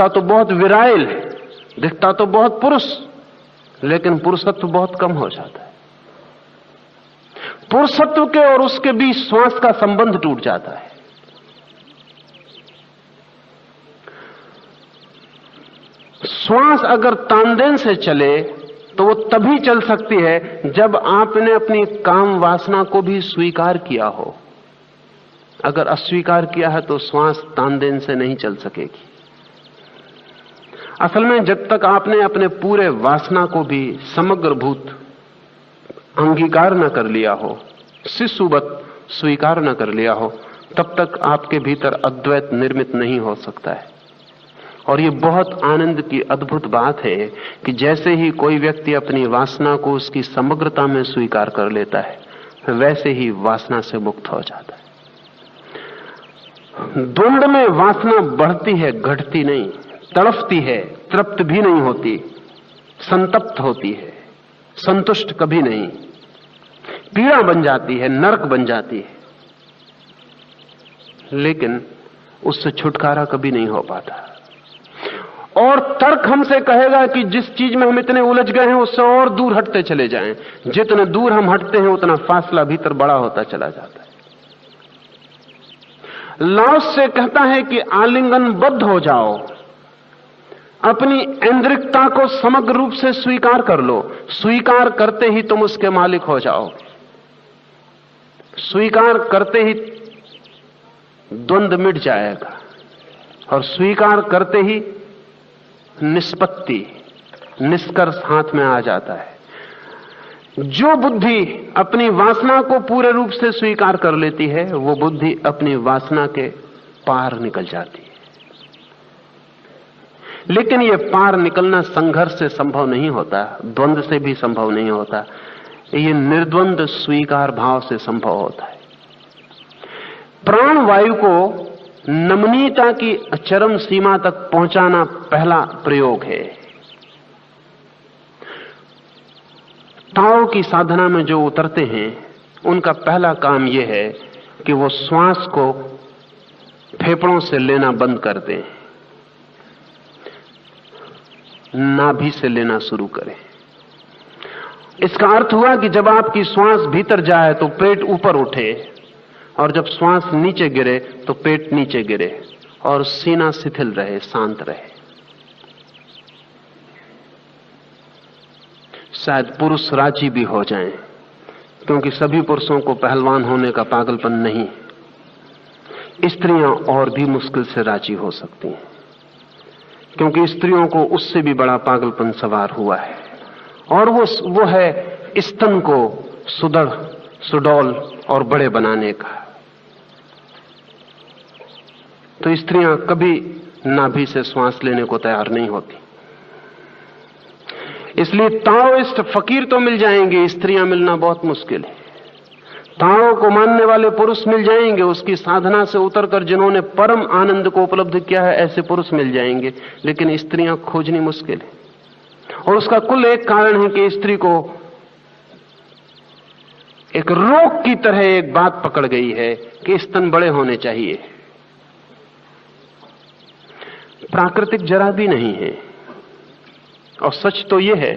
Speaker 1: तो बहुत विराइल है, दिखता तो बहुत पुरुष, लेकिन पुरुषत्व बहुत कम हो जाता है। पुरुषत्व के और उसके बीच श्वास का संबंध टूट जाता है। श्वास अगर तानदेन से चले तो वो तभी चल सकती है जब आपने अपनी काम वासना को भी स्वीकार किया हो। अगर अस्वीकार किया है तो श्वास तानदेन से नहीं चल सकेगी। असल में जब तक आपने अपने पूरे वासना को भी समग्रभूत अंगीकार न कर लिया हो, शिशुवत स्वीकार न कर लिया हो, तब तक आपके भीतर अद्वैत निर्मित नहीं हो सकता है। और ये बहुत आनंद की अद्भुत बात है कि जैसे ही कोई व्यक्ति अपनी वासना को उसकी समग्रता में स्वीकार कर लेता है वैसे ही वासना से मुक्त हो जाता है। द्वंद्व में वासना बढ़ती है, घटती नहीं, तड़फती है, तृप्त भी नहीं होती, संतप्त होती है, संतुष्ट कभी नहीं, पीड़ा बन जाती है, नरक बन जाती है, लेकिन उससे छुटकारा कभी नहीं हो पाता। और तर्क हमसे कहेगा कि जिस चीज में हम इतने उलझ गए हैं उससे और दूर हटते चले जाएं। जितने दूर हम हटते हैं उतना फासला भीतर बड़ा होता चला जाता है। लाओस से कहता है कि आलिंगनबद्ध हो जाओ, अपनी ऐन्द्रिकता को समग्र रूप से स्वीकार कर लो। स्वीकार करते ही तुम उसके मालिक हो जाओ। स्वीकार करते ही द्वंद्व मिट जाएगा और स्वीकार करते ही निष्पत्ति, निष्कर्ष हाथ में आ जाता है। जो बुद्धि अपनी वासना को पूरे रूप से स्वीकार कर लेती है वो बुद्धि अपनी वासना के पार निकल जाती है। लेकिन यह पार निकलना संघर्ष से संभव नहीं होता, द्वंद्व से भी संभव नहीं होता। ये निर्द्वंद स्वीकार भाव से संभव होता है। प्राण वायु को नमनीयता की चरम सीमा तक पहुंचाना पहला प्रयोग है। ताओ की साधना में जो उतरते हैं उनका पहला काम यह है कि वो श्वास को फेफड़ों से लेना बंद कर दें, नाभि से लेना शुरू करें। इसका अर्थ हुआ कि जब आपकी श्वास भीतर जाए तो पेट ऊपर उठे और जब श्वास नीचे गिरे तो पेट नीचे गिरे और सीना शिथिल रहे, शांत रहे। शायद पुरुष राजी भी हो जाएं, क्योंकि सभी पुरुषों को पहलवान होने का पागलपन नहीं। स्त्रियां और भी मुश्किल से राजी हो सकती हैं, क्योंकि स्त्रियों को उससे भी बड़ा पागलपन सवार हुआ है, और वो है स्तन को सुदृढ़, सुडौल और बड़े बनाने का। तो स्त्रियां कभी नाभि से श्वास लेने को तैयार नहीं होती। इसलिए ताओइस्ट फकीर तो मिल जाएंगे, स्त्रियां मिलना बहुत मुश्किल है। ताओ को मानने वाले पुरुष मिल जाएंगे, उसकी साधना से उतरकर जिन्होंने परम आनंद को उपलब्ध किया है ऐसे पुरुष मिल जाएंगे, लेकिन स्त्रियां खोजनी मुश्किल है। और उसका कुल एक कारण है कि स्त्री को एक रोग की तरह एक बात पकड़ गई है कि स्तन बड़े होने चाहिए। प्राकृतिक जरा भी नहीं है। और सच तो यह है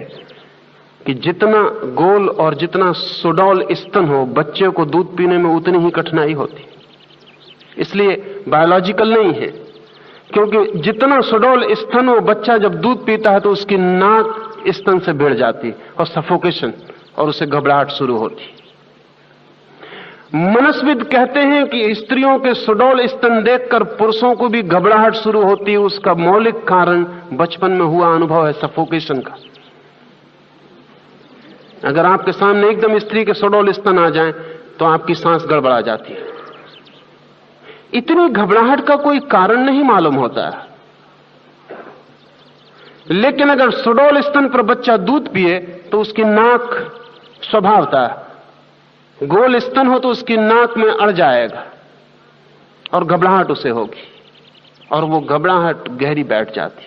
Speaker 1: कि जितना गोल और जितना सुडौल स्तन हो, बच्चे को दूध पीने में उतनी ही कठिनाई होती। इसलिए बायोलॉजिकल नहीं है, क्योंकि जितना सुडौल स्तन हो, बच्चा जब दूध पीता है तो उसकी नाक स्तन से भिड़ जाती और सफोकेशन और उसे घबराहट शुरू होती। मनस्विद कहते हैं कि स्त्रियों के सुडौल स्तन देखकर पुरुषों को भी घबराहट शुरू होती है। उसका मौलिक कारण बचपन में हुआ अनुभव है सफोकेशन का। अगर आपके सामने एकदम स्त्री के सुडौल स्तन आ जाएं तो आपकी सांस गड़बड़ा जाती है। इतनी घबराहट का कोई कारण नहीं मालूम होता, लेकिन अगर सुडौल स्तन पर बच्चा दूध पिए तो उसकी नाक स्वभावता, गोल स्तन हो तो उसकी नाक में अड़ जाएगा और घबराहट उसे होगी, और वो घबराहट गहरी बैठ जाती।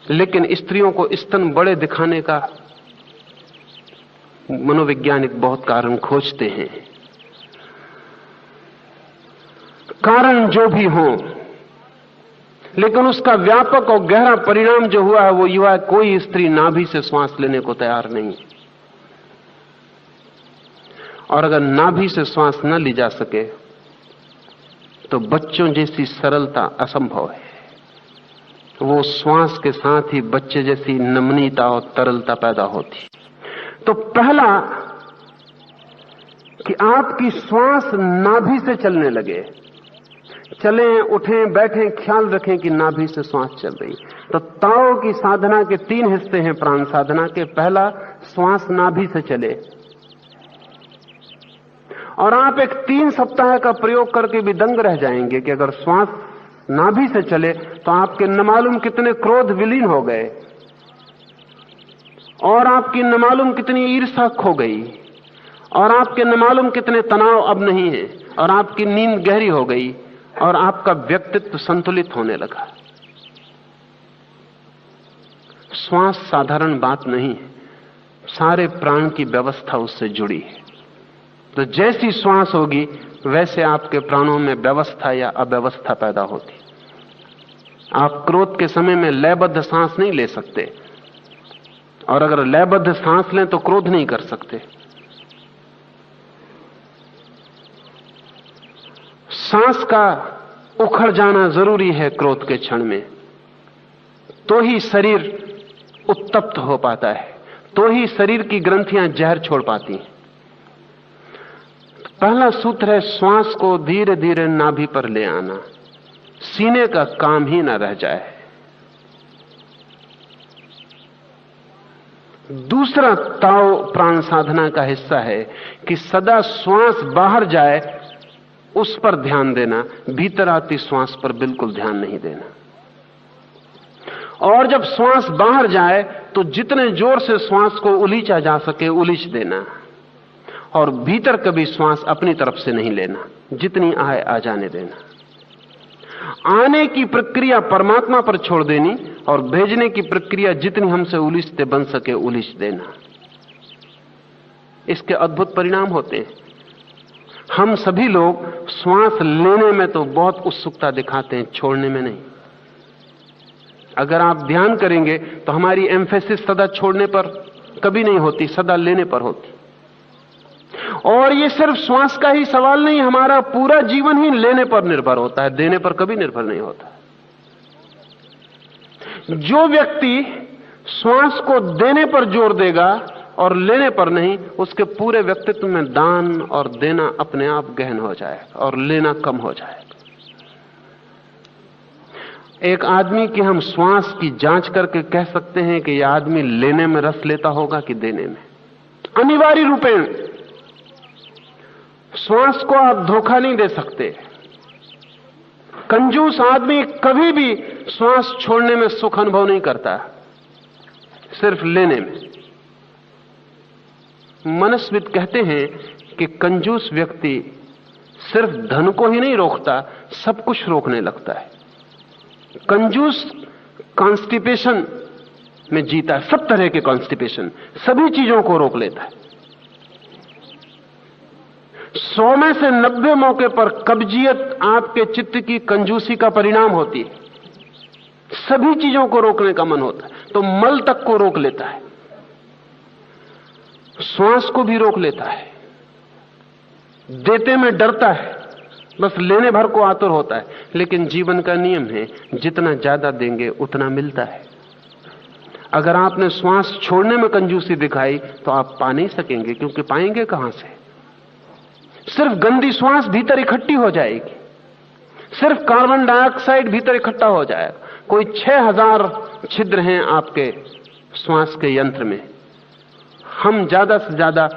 Speaker 1: लेकिन स्त्रियों को स्तन बड़े दिखाने का मनोवैज्ञानिक बहुत कारण खोजते हैं। कारण जो भी हो, लेकिन उसका व्यापक और गहरा परिणाम जो हुआ है वो युवा, कोई स्त्री नाभि से श्वास लेने को तैयार नहीं। और अगर नाभि से श्वास न ली जा सके तो बच्चों जैसी सरलता असंभव है। वो श्वास के साथ ही बच्चे जैसी नमनीयता और तरलता पैदा होती। तो पहला कि आपकी श्वास नाभि से चलने लगे। चलें, उठें, बैठें, ख्याल रखें कि नाभि से श्वास चल रही। तो ताओ की साधना के 3 हिस्से हैं प्राण साधना के। पहला, श्वास नाभि से चले। और आप एक 3 सप्ताह का प्रयोग करके भी दंग रह जाएंगे कि अगर श्वास नाभि से चले तो आपके न मालूम कितने क्रोध विलीन हो गए, और आपकी न मालूम कितनी ईर्ष्या खो गई, और आपके न मालूम कितने तनाव अब नहीं है, और आपकी नींद गहरी हो गई, और आपका व्यक्तित्व संतुलित होने लगा। श्वास साधारण बात नहीं है, सारे प्राण की व्यवस्था उससे जुड़ी है। तो जैसी श्वास होगी वैसे आपके प्राणों में व्यवस्था या अव्यवस्था पैदा होती। आप क्रोध के समय में लयबद्ध सांस नहीं ले सकते, और अगर लयबद्ध सांस लें तो क्रोध नहीं कर सकते। सांस का उखड़ जाना जरूरी है क्रोध के क्षण में, तो ही शरीर उत्तप्त हो पाता है, तो ही शरीर की ग्रंथियां जहर छोड़ पाती हैं। पहला सूत्र है श्वास को धीरे धीरे नाभि पर ले आना, सीने का काम ही ना रह जाए। दूसरा ताओ प्राण साधना का हिस्सा है कि सदा श्वास बाहर जाए उस पर ध्यान देना, भीतर आती श्वास पर बिल्कुल ध्यान नहीं देना। और जब श्वास बाहर जाए तो जितने जोर से श्वास को उलीचा जा सके उलीच देना, और भीतर कभी श्वास अपनी तरफ से नहीं लेना, जितनी आए आ जाने देना। आने की प्रक्रिया परमात्मा पर छोड़ देनी, और भेजने की प्रक्रिया जितनी हमसे उलीचते बन सके उलीच देना। इसके अद्भुत परिणाम होते हैं। हम सभी लोग श्वास लेने में तो बहुत उत्सुकता दिखाते हैं, छोड़ने में नहीं। अगर आप ध्यान करेंगे तो हमारी एम्फेसिस सदा छोड़ने पर कभी नहीं होती, सदा लेने पर होती। और ये सिर्फ श्वास का ही सवाल नहीं, हमारा पूरा जीवन ही लेने पर निर्भर होता है, देने पर कभी निर्भर नहीं होता। जो व्यक्ति श्वास को देने पर जोर देगा और लेने पर नहीं, उसके पूरे व्यक्तित्व में दान और देना अपने आप गहन हो जाएगा और लेना कम हो जाएगा। एक आदमी की हम श्वास की जांच करके कह सकते हैं कि यह आदमी लेने में रस लेता होगा कि देने में। अनिवार्य रूपेण श्वास को आप धोखा नहीं दे सकते। कंजूस आदमी कभी भी श्वास छोड़ने में सुख अनुभव नहीं करता, सिर्फ लेने में। मनस्विद कहते हैं कि कंजूस व्यक्ति सिर्फ धन को ही नहीं रोकता, सब कुछ रोकने लगता है। कंजूस कॉन्स्टिपेशन में जीता है, सब तरह के कॉन्स्टिपेशन, सभी चीजों को रोक लेता है। 100 में से 90 मौके पर कब्जियत आपके चित्त की कंजूसी का परिणाम होती है। सभी चीजों को रोकने का मन होता है तो मल तक को रोक लेता है, श्वास को भी रोक लेता है, देते में डरता है, बस लेने भर को आतुर होता है। लेकिन जीवन का नियम है, जितना ज्यादा देंगे उतना मिलता है। अगर आपने श्वास छोड़ने में कंजूसी दिखाई तो आप पा नहीं सकेंगे, क्योंकि पाएंगे कहां से? सिर्फ गंदी श्वास भीतर इकट्ठी हो जाएगी, सिर्फ कार्बन डाइऑक्साइड भीतर इकट्ठा हो जाएगा। कोई 6000 छिद्र हैं आपके श्वास के यंत्र में, हम ज्यादा से ज्यादा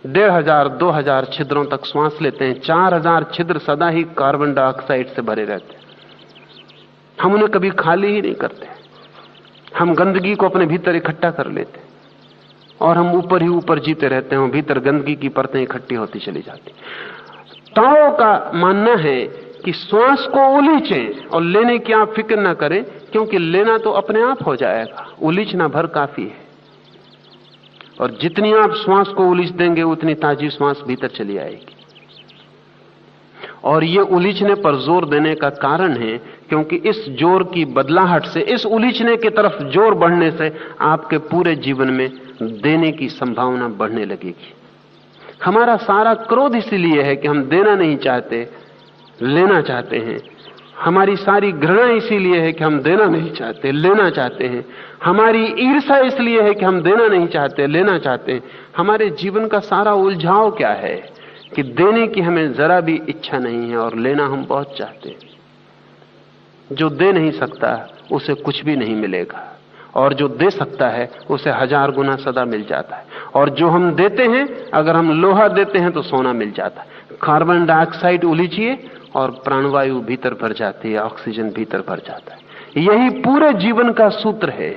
Speaker 1: 1500-2000 छिद्रों तक श्वास लेते हैं। 4000 छिद्र सदा ही कार्बन डाइऑक्साइड से भरे रहते हैं, हम उन्हें कभी खाली ही नहीं करते। हम गंदगी को अपने भीतर इकट्ठा कर लेते हैं और हम ऊपर ही ऊपर जीते रहते हैं, भीतर गंदगी की परतें इकट्ठी होती चली जाती। ताओ का मानना है कि श्वास को उलीचें और लेने की आप फिक्र ना करें, क्योंकि लेना तो अपने आप हो जाएगा, उलीचना भर काफी है। और जितनी आप श्वास को उलीच देंगे उतनी ताजी श्वास भीतर चली आएगी। और ये उलीचने पर जोर देने का कारण है क्योंकि इस जोर की बदलाहट से, इस उलीचने की तरफ जोर बढ़ने से आपके पूरे जीवन में देने की संभावना बढ़ने लगेगी। हमारा सारा क्रोध इसीलिए है कि हम देना नहीं चाहते, लेना चाहते हैं। हमारी सारी घृणा इसीलिए है कि हम देना नहीं चाहते, लेना चाहते हैं। हमारी ईर्ष्या इसलिए है कि हम देना नहीं चाहते, लेना चाहते हैं। हमारे जीवन का सारा उलझाव क्या है कि देने की हमें जरा भी इच्छा नहीं है और लेना हम बहुत चाहते हैं। जो दे नहीं सकता उसे कुछ भी नहीं मिलेगा, और जो दे सकता है उसे 1000 गुना सदा मिल जाता है। और जो हम देते हैं, अगर हम लोहा देते हैं तो सोना मिल जाता है। कार्बन डाइऑक्साइड उलीचिए और प्राणवायु भीतर भर जाती है, ऑक्सीजन भीतर भर जाता है। यही पूरे जीवन का सूत्र है।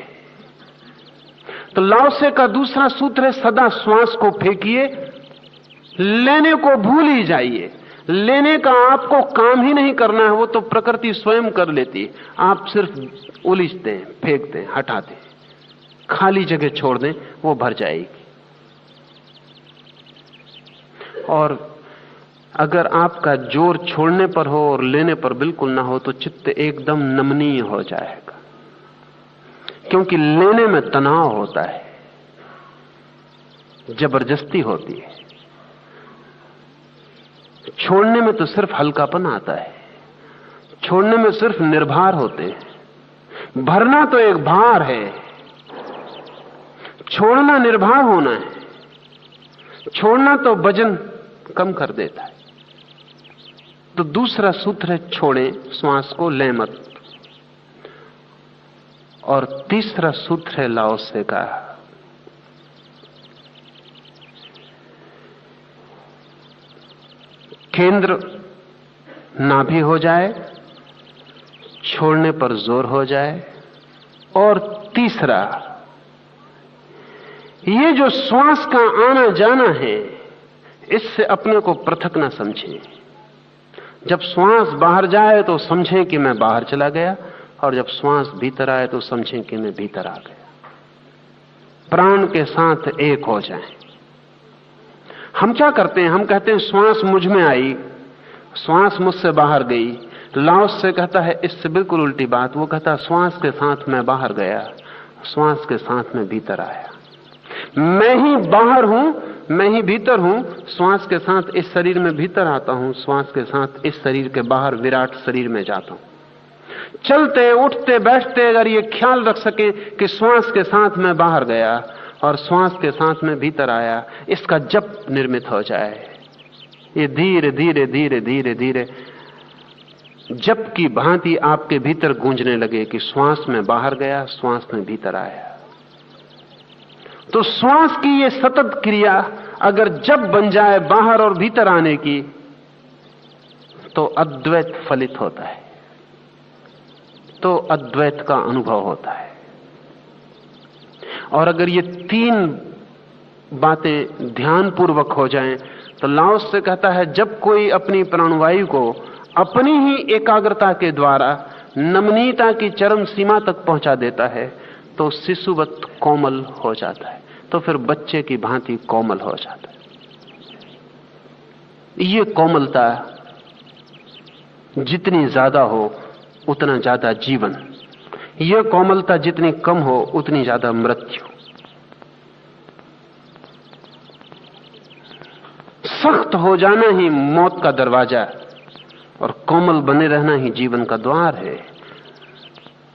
Speaker 1: तो लाओसे का दूसरा सूत्र है, सदा श्वास को फेंकिए, लेने को भूल ही जाइए। लेने का आपको काम ही नहीं करना है, वो तो प्रकृति स्वयं कर लेती है। आप सिर्फ उलीचते हैं, फेंकते हैं, हटाते हैं, खाली जगह छोड़ दें, वो भर जाएगी। और अगर आपका जोर छोड़ने पर हो और लेने पर बिल्कुल ना हो तो चित्त एकदम नमनीय हो जाएगा, क्योंकि लेने में तनाव होता है, जबरदस्ती होती है। छोड़ने में तो सिर्फ हल्कापन आता है, छोड़ने में सिर्फ निर्भर होते हैं। भरना तो एक भार है, छोड़ना निर्भर होना है। छोड़ना तो वजन कम कर देता है। तो दूसरा सूत्र है, छोड़ें श्वास को, लें मत। और तीसरा सूत्र है लाओसे का, केंद्र नाभि हो जाए, छोड़ने पर जोर हो जाए। और तीसरा, ये जो श्वास का आना जाना है, इससे अपने को पृथक ना समझें। जब श्वास बाहर जाए तो समझें कि मैं बाहर चला गया, और जब श्वास भीतर आए तो समझें कि मैं भीतर आ गया। प्राण के साथ एक हो जाएं। हम क्या करते हैं? हम कहते हैं श्वास मुझ में आई, श्वास मुझसे बाहर गई। लाओसे कहता है इससे बिल्कुल उल्टी बात। वो कहता है श्वास के साथ मैं बाहर गया, श्वास के साथ मैं भीतर आया। मैं ही बाहर हूं, मैं ही भीतर हूं। श्वास के साथ इस शरीर में भीतर आता हूं, श्वास के साथ इस शरीर के बाहर विराट शरीर में जाता हूं। चलते उठते बैठते अगर ये ख्याल रख सके कि श्वास के साथ मैं बाहर गया और श्वास के साथ में भीतर आया, इसका जप निर्मित हो जाए। ये धीरे धीरे धीरे धीरे धीरे जप की भांति आपके भीतर गूंजने लगे कि श्वास में बाहर गया, श्वास में भीतर आया। तो श्वास की ये सतत क्रिया अगर जप बन जाए बाहर और भीतर आने की, तो अद्वैत फलित होता है, तो अद्वैत का अनुभव होता है। और अगर ये तीन बातें ध्यानपूर्वक हो जाएं, तो लाओसे कहता है जब कोई अपनी प्राणवायु को अपनी ही एकाग्रता के द्वारा नमनीयता की चरम सीमा तक पहुंचा देता है, तो शिशुवत कोमल हो जाता है, तो फिर बच्चे की भांति कोमल हो जाता है। ये कोमलता जितनी ज्यादा हो उतना ज्यादा जीवन। यह कोमलता जितनी कम हो उतनी ज्यादा मृत्यु। सख्त हो जाना ही मौत का दरवाजा और कोमल बने रहना ही जीवन का द्वार है।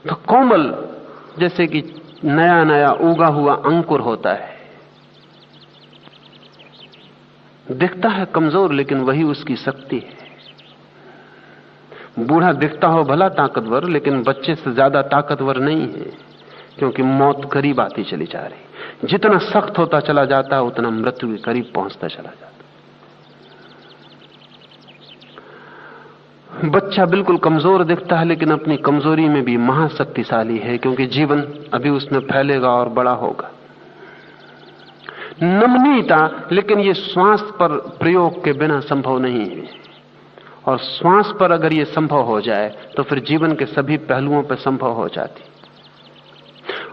Speaker 1: तो कोमल जैसे कि नया नया उगा हुआ अंकुर होता है, दिखता है कमजोर लेकिन वही उसकी शक्ति है। बूढ़ा दिखता हो भला ताकतवर, लेकिन बच्चे से ज्यादा ताकतवर नहीं है, क्योंकि मौत करीब आती चली जा रही। जितना सख्त होता चला जाता है उतना मृत्यु के करीब पहुंचता चला जाता। बच्चा बिल्कुल कमजोर दिखता है लेकिन अपनी कमजोरी में भी महाशक्तिशाली है, क्योंकि जीवन अभी उसमें फैलेगा और बड़ा होगा। नमनीयता लेकिन ये श्वास पर प्रयोग के बिना संभव नहीं है, और श्वास पर अगर ये संभव हो जाए तो फिर जीवन के सभी पहलुओं पर संभव हो जाती।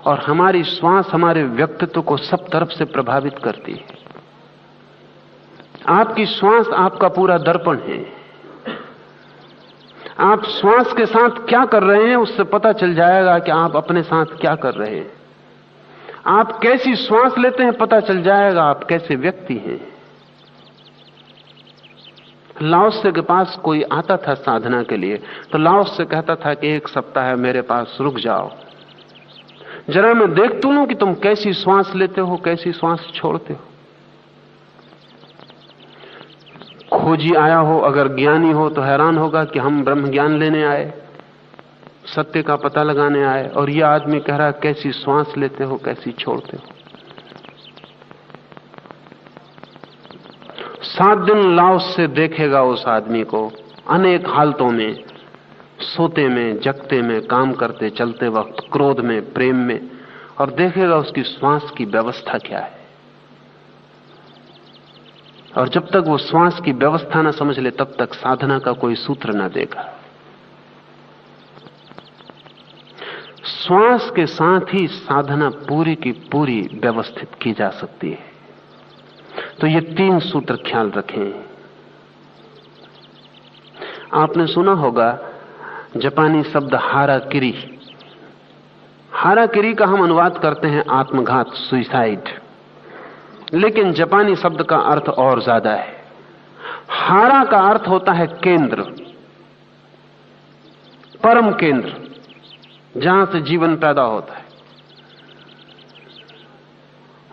Speaker 1: और हमारी श्वास हमारे व्यक्तित्व को सब तरफ से प्रभावित करती है। आपकी श्वास आपका पूरा दर्पण है। आप श्वास के साथ क्या कर रहे हैं उससे पता चल जाएगा कि आप अपने साथ क्या कर रहे हैं। आप कैसी श्वास लेते हैं पता चल जाएगा आप कैसे व्यक्ति हैं। लाओत्से के पास कोई आता था साधना के लिए, तो लाओत्से कहता था कि 1 सप्ताह मेरे पास रुक जाओ, जरा मैं देख लूं कि तुम कैसी श्वास लेते हो, कैसी श्वास छोड़ते हो। खोजी आया हो, अगर ज्ञानी हो तो हैरान होगा कि हम ब्रह्म ज्ञान लेने आए, सत्य का पता लगाने आए, और यह आदमी कह रहा कैसी श्वास लेते हो, कैसी छोड़ते हो। 7 दिन लाओत्से देखेगा उस आदमी को, अनेक हालतों में, सोते में, जगते में, काम करते चलते वक्त, क्रोध में, प्रेम में, और देखेगा उसकी श्वास की व्यवस्था क्या है। और जब तक वो श्वास की व्यवस्था न समझ ले तब तक साधना का कोई सूत्र न देगा। श्वास के साथ ही साधना पूरी की पूरी व्यवस्थित की जा सकती है। तो ये 3 सूत्र ख्याल रखें। आपने सुना होगा जापानी शब्द हाराकिरी। हाराकिरी का हम अनुवाद करते हैं आत्मघात, सुसाइड, लेकिन जापानी शब्द का अर्थ और ज्यादा है। हारा का अर्थ होता है केंद्र, परम केंद्र, जहां से जीवन पैदा होता है।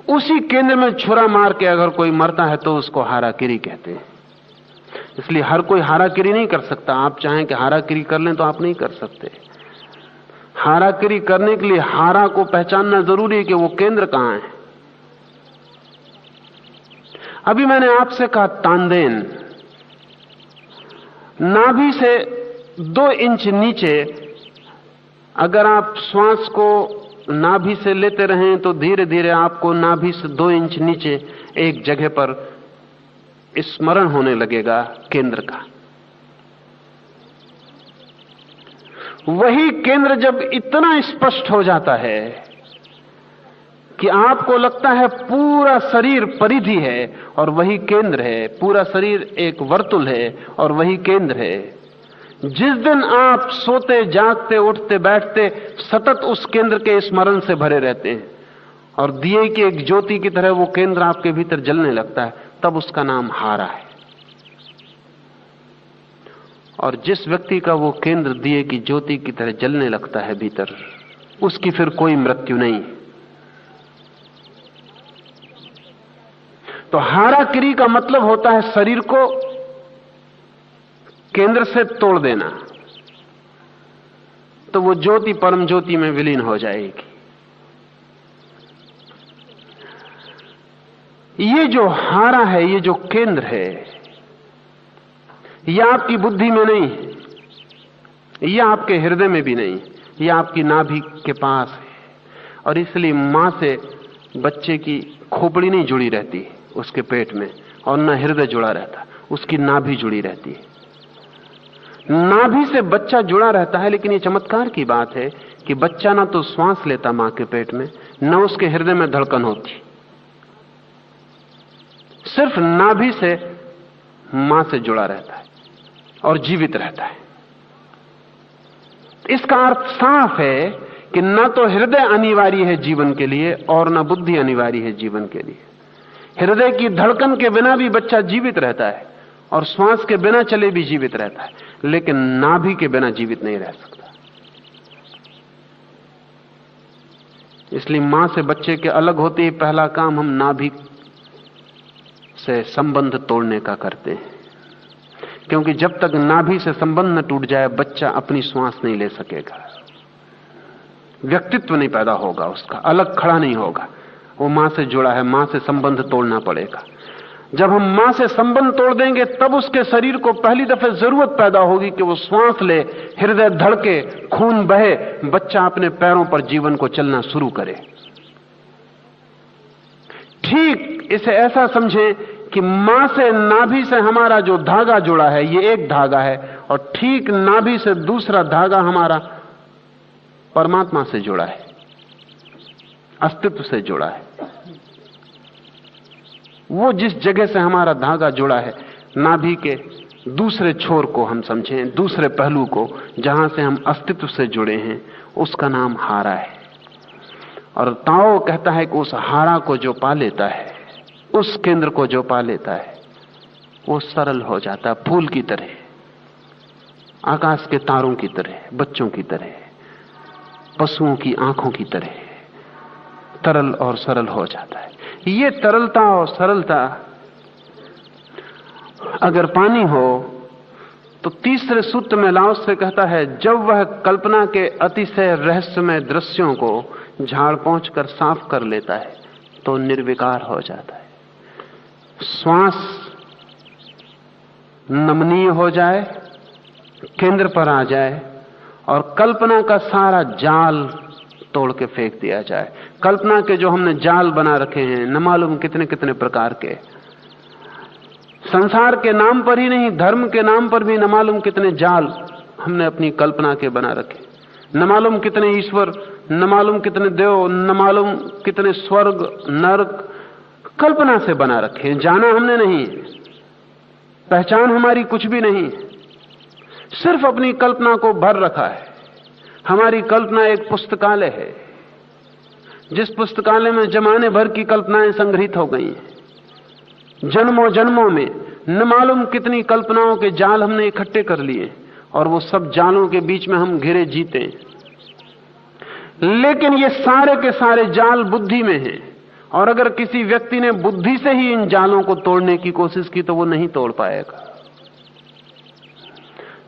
Speaker 1: उसी केंद्र में छुरा मार के अगर कोई मरता है तो उसको हाराकिरी कहते हैं। इसलिए हर कोई हाराकिरी नहीं कर सकता। आप चाहें कि हाराकिरी कर लें तो आप नहीं कर सकते। हाराकिरी करने के लिए हारा को पहचानना जरूरी है कि वो केंद्र कहां है। अभी मैंने आपसे कहा तानदेन, नाभि से 2 इंच नीचे अगर आप श्वास को नाभि से लेते रहें तो धीरे धीरे आपको नाभि से 2 इंच नीचे एक जगह पर स्मरण होने लगेगा केंद्र का। वही केंद्र जब इतना स्पष्ट हो जाता है कि आपको लगता है पूरा शरीर परिधि है और वही केंद्र है, पूरा शरीर एक वर्तुल है और वही केंद्र है। जिस दिन आप सोते, जागते, उठते, बैठते सतत उस केंद्र के स्मरण से भरे रहते हैं और दिए की एक ज्योति की तरह वो केंद्र आपके भीतर जलने लगता है, तब उसका नाम हारा है। और जिस व्यक्ति का वो केंद्र दिए की ज्योति की तरह जलने लगता है भीतर, उसकी फिर कोई मृत्यु नहीं। तो हाराकिरी का मतलब होता है शरीर को केंद्र से तोड़ देना, तो वो ज्योति परम ज्योति में विलीन हो जाएगी। ये जो हारा है, ये जो केंद्र है, यह आपकी बुद्धि में नहीं है, यह आपके हृदय में भी नहीं, यह आपकी नाभि के पास है। और इसलिए मां से बच्चे की खोपड़ी नहीं जुड़ी रहती उसके पेट में, और न हृदय जुड़ा रहता, उसकी नाभि जुड़ी रहती है। नाभि से बच्चा जुड़ा रहता है, लेकिन ये चमत्कार की बात है कि बच्चा ना तो श्वास लेता मां के पेट में, न उसके हृदय में धड़कन होती, सिर्फ नाभि से मां से जुड़ा रहता है और जीवित रहता है। इसका अर्थ साफ है कि न तो हृदय अनिवार्य है जीवन के लिए और न बुद्धि अनिवार्य है जीवन के लिए। हृदय की धड़कन के बिना भी बच्चा जीवित रहता है और श्वास के बिना चले भी जीवित रहता है, लेकिन नाभि के बिना जीवित नहीं रह सकता। इसलिए मां से बच्चे के अलग होते ही पहला काम हम नाभि से संबंध तोड़ने का करते हैं, क्योंकि जब तक नाभि से संबंध न टूट जाए बच्चा अपनी श्वास नहीं ले सकेगा, व्यक्तित्व नहीं पैदा होगा, उसका अलग खड़ा नहीं होगा। वो मां से जुड़ा है, मां से संबंध तोड़ना पड़ेगा। जब हम मां से संबंध तोड़ देंगे तब उसके शरीर को पहली दफे जरूरत पैदा होगी कि वो श्वास ले, हृदय धड़के, खून बहे, बच्चा अपने पैरों पर जीवन को चलना शुरू करे। ठीक इसे ऐसा समझें कि मां से नाभि से हमारा जो धागा जुड़ा है ये एक धागा है, और ठीक नाभि से दूसरा धागा हमारा परमात्मा से जुड़ा है, अस्तित्व से जुड़ा है। वो जिस जगह से हमारा धागा जुड़ा है, नाभि के दूसरे छोर को हम समझें, दूसरे पहलू को, जहां से हम अस्तित्व से जुड़े हैं, उसका नाम हारा है। और ताओ कहता है कि उस हारा को जो पा लेता है, उस केंद्र को जो पा लेता है, वो सरल हो जाता है, फूल की तरह, आकाश के तारों की तरह, बच्चों की तरह, पशुओं की आंखों की तरह तरल और सरल हो जाता है। ये तरलता और सरलता अगर पानी हो तो तीसरे सूत्र में लाओस से कहता है, जब वह कल्पना के अतिशय रहस्यमय दृश्यों को झाड़ पोंछ कर साफ कर लेता है तो निर्विकार हो जाता है। श्वास नमनीय हो जाए, केंद्र पर आ जाए और कल्पना का सारा जाल तोड़ के फेंक दिया जाए। कल्पना के जो हमने जाल बना रखे हैं, न मालूम कितने कितने प्रकार के, संसार के नाम पर ही नहीं, धर्म के नाम पर भी न मालूम कितने जाल हमने अपनी कल्पना के बना रखे। न मालूम कितने ईश्वर, न मालूम कितने देव, न मालूम कितने स्वर्ग नरक कल्पना से बना रखे। जाना हमने नहीं, पहचान हमारी कुछ भी नहीं, सिर्फ अपनी कल्पना को भर रखा है। हमारी कल्पना एक पुस्तकालय है, जिस पुस्तकालय में जमाने भर की कल्पनाएं संग्रहित हो गई हैं। जन्मों जन्मों में न मालूम कितनी कल्पनाओं के जाल हमने इकट्ठे कर लिए और वो सब जालों के बीच में हम घिरे जीते हैं। लेकिन ये सारे के सारे जाल बुद्धि में हैं, और अगर किसी व्यक्ति ने बुद्धि से ही इन जालों को तोड़ने की कोशिश की तो वो नहीं तोड़ पाएगा।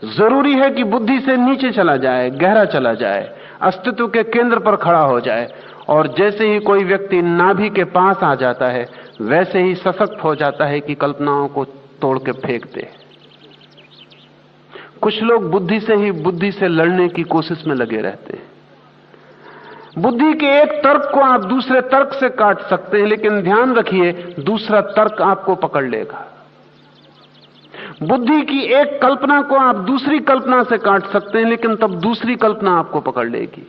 Speaker 1: जरूरी है कि बुद्धि से नीचे चला जाए, गहरा चला जाए, अस्तित्व के केंद्र पर खड़ा हो जाए, और जैसे ही कोई व्यक्ति नाभि के पास आ जाता है वैसे ही सशक्त हो जाता है कि कल्पनाओं को तोड़ के फेंक दे। कुछ लोग बुद्धि से लड़ने की कोशिश में लगे रहते हैं। बुद्धि के एक तर्क को आप दूसरे तर्क से काट सकते हैं, लेकिन ध्यान रखिए दूसरा तर्क आपको पकड़ लेगा। बुद्धि की एक कल्पना को आप दूसरी कल्पना से काट सकते हैं, लेकिन तब दूसरी कल्पना आपको पकड़ लेगी।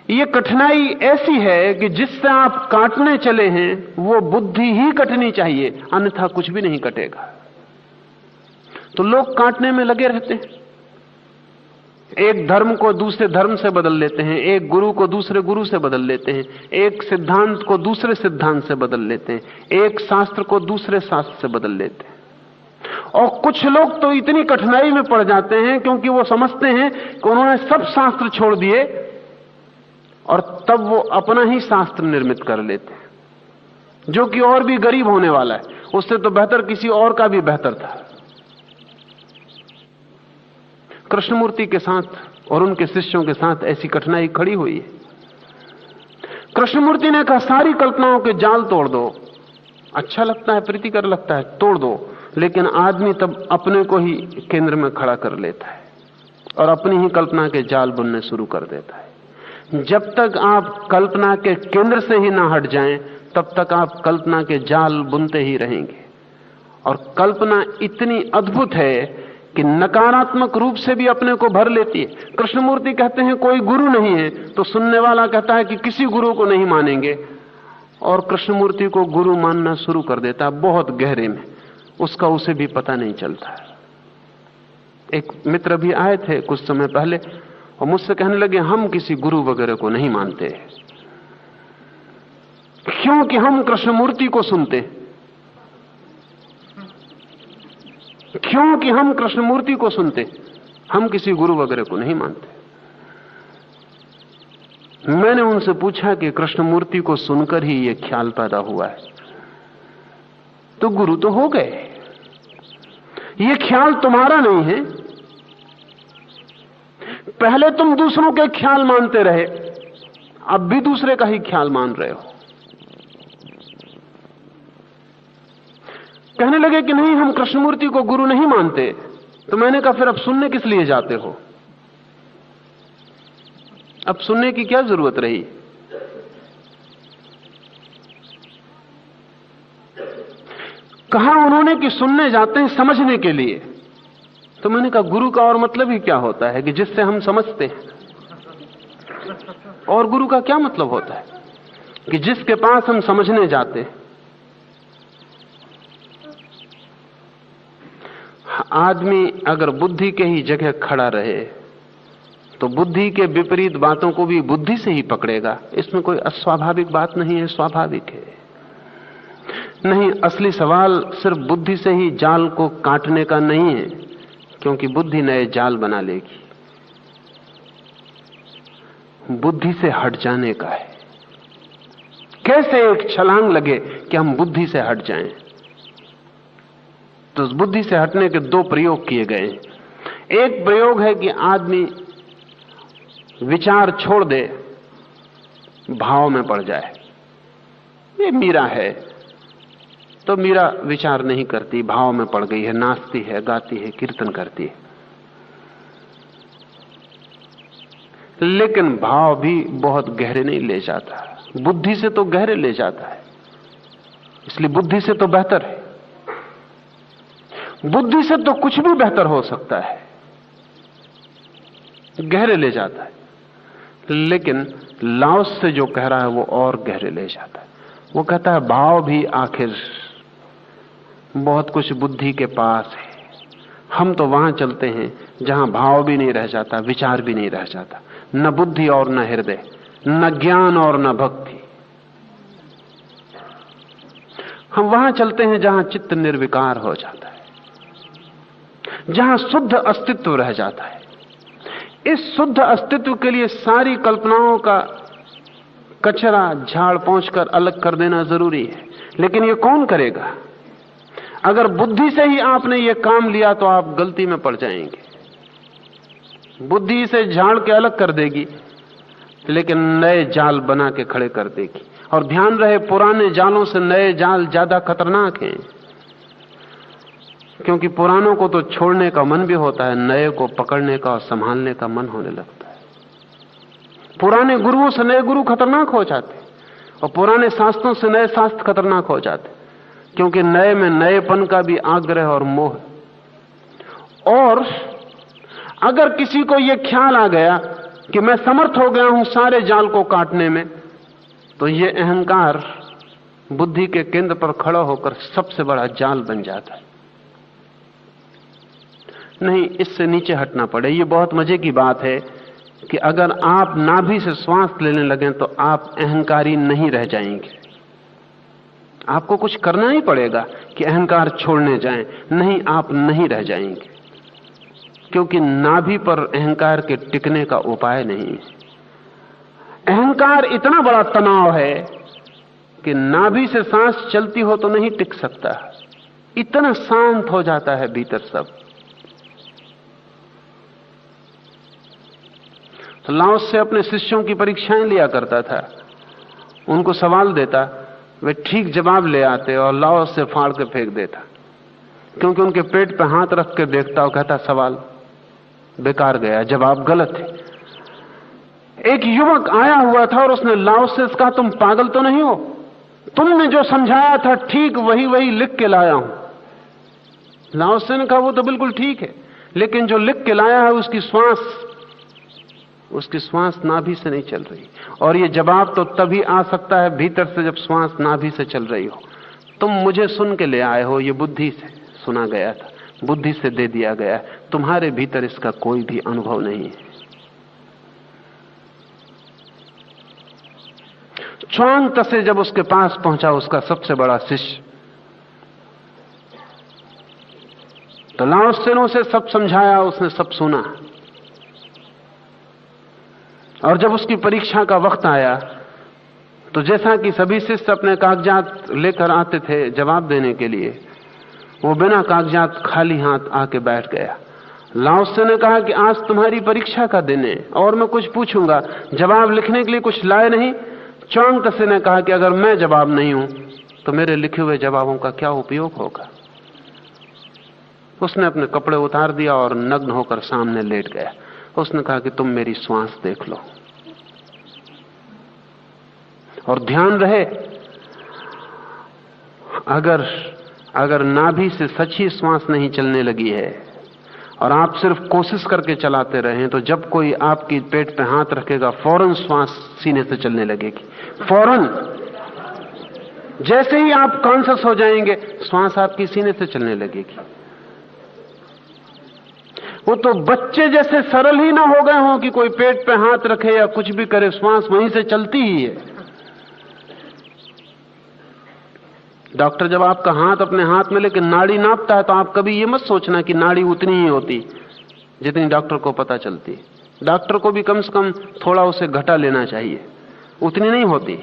Speaker 1: ये कठिनाई ऐसी है कि जिससे आप काटने चले हैं वो बुद्धि ही कटनी चाहिए, अन्यथा कुछ भी नहीं कटेगा। तो लोग काटने में लगे रहते हैं, एक धर्म को दूसरे धर्म से बदल लेते हैं, एक गुरु को दूसरे गुरु से बदल लेते हैं, एक सिद्धांत को दूसरे सिद्धांत से बदल लेते हैं, एक शास्त्र को दूसरे शास्त्र से बदल लेते हैं। और कुछ लोग तो इतनी कठिनाई में पड़ जाते हैं क्योंकि वो समझते हैं कि उन्होंने सब शास्त्र छोड़ दिए और तब वो अपना ही शास्त्र निर्मित कर लेते हैं, जो कि और भी गरीब होने वाला है, उससे तो बेहतर किसी और का भी बेहतर था। कृष्णमूर्ति के साथ और उनके शिष्यों के साथ ऐसी कठिनाई खड़ी हुई है। कृष्णमूर्ति ने कहा सारी कल्पनाओं के जाल तोड़ दो, अच्छा लगता है, प्रीतिकर लगता है, तोड़ दो, लेकिन आदमी तब अपने को ही केंद्र में खड़ा कर लेता है और अपनी ही कल्पना के जाल बुनने शुरू कर देता है। जब तक आप कल्पना के केंद्र से ही ना हट जाएं, तब तक आप कल्पना के जाल बुनते ही रहेंगे। और कल्पना इतनी अद्भुत है कि नकारात्मक रूप से भी अपने को भर लेती है। कृष्णमूर्ति कहते हैं कोई गुरु नहीं है, तो सुनने वाला कहता है कि किसी गुरु को नहीं मानेंगे, और कृष्णमूर्ति को गुरु मानना शुरू कर देता है बहुत गहरे में, उसका उसे भी पता नहीं चलता है। एक मित्र भी आए थे कुछ समय पहले, और मुझसे कहने लगे हम किसी गुरु वगैरह को नहीं मानते, क्योंकि हम कृष्णमूर्ति को सुनते, क्योंकि हम कृष्णमूर्ति को सुनते, हम किसी गुरु वगैरह को नहीं मानते। मैंने उनसे पूछा कि कृष्णमूर्ति को सुनकर ही यह ख्याल पैदा हुआ है, तो गुरु तो हो गए, यह ख्याल तुम्हारा नहीं है। पहले तुम दूसरों के ख्याल मानते रहे, अब भी दूसरे का ही ख्याल मान रहे हो। कहने लगे कि नहीं, हम कृष्णमूर्ति को गुरु नहीं मानते। तो मैंने कहा फिर अब सुनने किस लिए जाते हो? अब सुनने की क्या जरूरत रही? कहा उन्होंने कि सुनने जाते हैं समझने के लिए। तो मैंने कहा गुरु का और मतलब ही क्या होता है कि जिससे हम समझते हैं, और गुरु का क्या मतलब होता है कि जिसके पास हम समझने जाते हैं। आदमी अगर बुद्धि के ही जगह खड़ा रहे तो बुद्धि के विपरीत बातों को भी बुद्धि से ही पकड़ेगा। इसमें कोई अस्वाभाविक बात नहीं है, स्वाभाविक है। नहीं, असली सवाल सिर्फ बुद्धि से ही जाल को काटने का नहीं है, क्योंकि बुद्धि नए जाल बना लेगी। बुद्धि से हट जाने का है। कैसे एक छलांग लगे कि हम बुद्धि से हट जाएं? तो बुद्धि से हटने के दो प्रयोग किए गए। एक प्रयोग है कि आदमी विचार छोड़ दे, भाव में पड़ जाए। ये मीरा है तो मीरा विचार नहीं करती, भाव में पड़ गई है, नाचती है, गाती है, कीर्तन करती है। लेकिन भाव भी बहुत गहरे नहीं ले जाता, बुद्धि से तो गहरे ले जाता है। इसलिए बुद्धि से तो बेहतर है, बुद्धि से तो कुछ भी बेहतर हो सकता है, गहरे ले जाता है। लेकिन लाओस से जो कह रहा है वो और गहरे ले जाता है। वो कहता है भाव भी आखिर बहुत कुछ बुद्धि के पास है। हम तो वहां चलते हैं जहां भाव भी नहीं रह जाता, विचार भी नहीं रह जाता, न बुद्धि और न हृदय, न ज्ञान और न भक्ति। हम वहां चलते हैं जहां चित्त निर्विकार हो जाता है, जहां शुद्ध अस्तित्व रह जाता है। इस शुद्ध अस्तित्व के लिए सारी कल्पनाओं का कचरा झाड़ पोंछकर अलग कर देना जरूरी है। लेकिन ये कौन करेगा? अगर बुद्धि से ही आपने ये काम लिया तो आप गलती में पड़ जाएंगे। बुद्धि से झाड़ के अलग कर देगी, लेकिन नए जाल बना के खड़े कर देगी। और ध्यान रहे, पुराने जालों से नए जाल ज्यादा खतरनाक हैं, क्योंकि पुरानों को तो छोड़ने का मन भी होता है, नए को पकड़ने का और संभालने का मन होने लगता है। पुराने गुरुओं से नए गुरु खतरनाक हो जाते, और पुराने शास्त्रों से नए शास्त्र खतरनाक हो जाते, क्योंकि नए में नएपन का भी आग्रह और मोह। और अगर किसी को यह ख्याल आ गया कि मैं समर्थ हो गया हूं सारे जाल को काटने में, तो यह अहंकार बुद्धि के केंद्र पर खड़ा होकर सबसे बड़ा जाल बन जाता है। नहीं, इससे नीचे हटना पड़े। ये बहुत मजे की बात है कि अगर आप नाभि से श्वास लेने लगे तो आप अहंकारी नहीं रह जाएंगे। आपको कुछ करना ही पड़ेगा कि अहंकार छोड़ने जाएं। नहीं, आप नहीं रह जाएंगे, क्योंकि नाभि पर अहंकार के टिकने का उपाय नहीं है। अहंकार इतना बड़ा तनाव है कि नाभि से सांस चलती हो तो नहीं टिक सकता, इतना शांत हो जाता है भीतर सब। तो लाओस से अपने शिष्यों की परीक्षाएं लिया करता था, उनको सवाल देता, वे ठीक जवाब ले आते और लाओस से फाड़ के फेंक देता, क्योंकि उनके पेट पे हाथ रख के देखता और कहता सवाल बेकार गया, जवाब गलत है। एक युवक आया हुआ था और उसने लाओस से कहा, तुम पागल तो नहीं हो? तुमने जो समझाया था ठीक वही वही लिख के लाया हूं। लाओस से ने कहा वो तो बिल्कुल ठीक है, लेकिन जो लिख के लाया है उसकी श्वास नाभि से नहीं चल रही। और ये जवाब तो तभी आ सकता है भीतर से जब श्वास नाभि से चल रही हो। तुम मुझे सुन के ले आए हो, ये बुद्धि से सुना गया था, बुद्धि से दे दिया गया, तुम्हारे भीतर इसका कोई भी अनुभव नहीं है। च्वांग तसे जब उसके पास पहुंचा, उसका सबसे बड़ा शिष्य, तो लाओ त्से ने उसे सब समझाया, उसने सब सुना। और जब उसकी परीक्षा का वक्त आया तो जैसा कि सभी शिष्य अपने कागजात लेकर आते थे जवाब देने के लिए, वो बिना कागजात खाली हाथ आके बैठ गया। लाओ त्से ने कहा कि आज तुम्हारी परीक्षा का दिन है और मैं कुछ पूछूंगा, जवाब लिखने के लिए कुछ लाए नहीं। च्वांग तसे ने कहा कि अगर मैं जवाब नहीं हूं तो मेरे लिखे हुए जवाबों का क्या उपयोग होगा। उसने अपने कपड़े उतार दिया और नग्न होकर सामने लेट गया। उसने कहा कि तुम मेरी श्वास देख लो और ध्यान रहे, अगर नाभि से सच्ची श्वास नहीं चलने लगी है और आप सिर्फ कोशिश करके चलाते रहे तो जब कोई आपकी पेट पे हाथ रखेगा फौरन श्वास सीने से चलने लगेगी। फौरन जैसे ही आप कॉन्शियस हो जाएंगे श्वास आपकी सीने से चलने लगेगी। वो तो बच्चे जैसे सरल ही ना हो गए हों कि कोई पेट पे हाथ रखे या कुछ भी करे, श्वास वहीं से चलती ही है। डॉक्टर जब आपका हाथ अपने हाथ में लेकर नाड़ी नापता है तो आप कभी ये मत सोचना कि नाड़ी उतनी ही होती जितनी डॉक्टर को पता चलती। डॉक्टर को भी कम से कम थोड़ा उसे घटा लेना चाहिए, उतनी नहीं होती।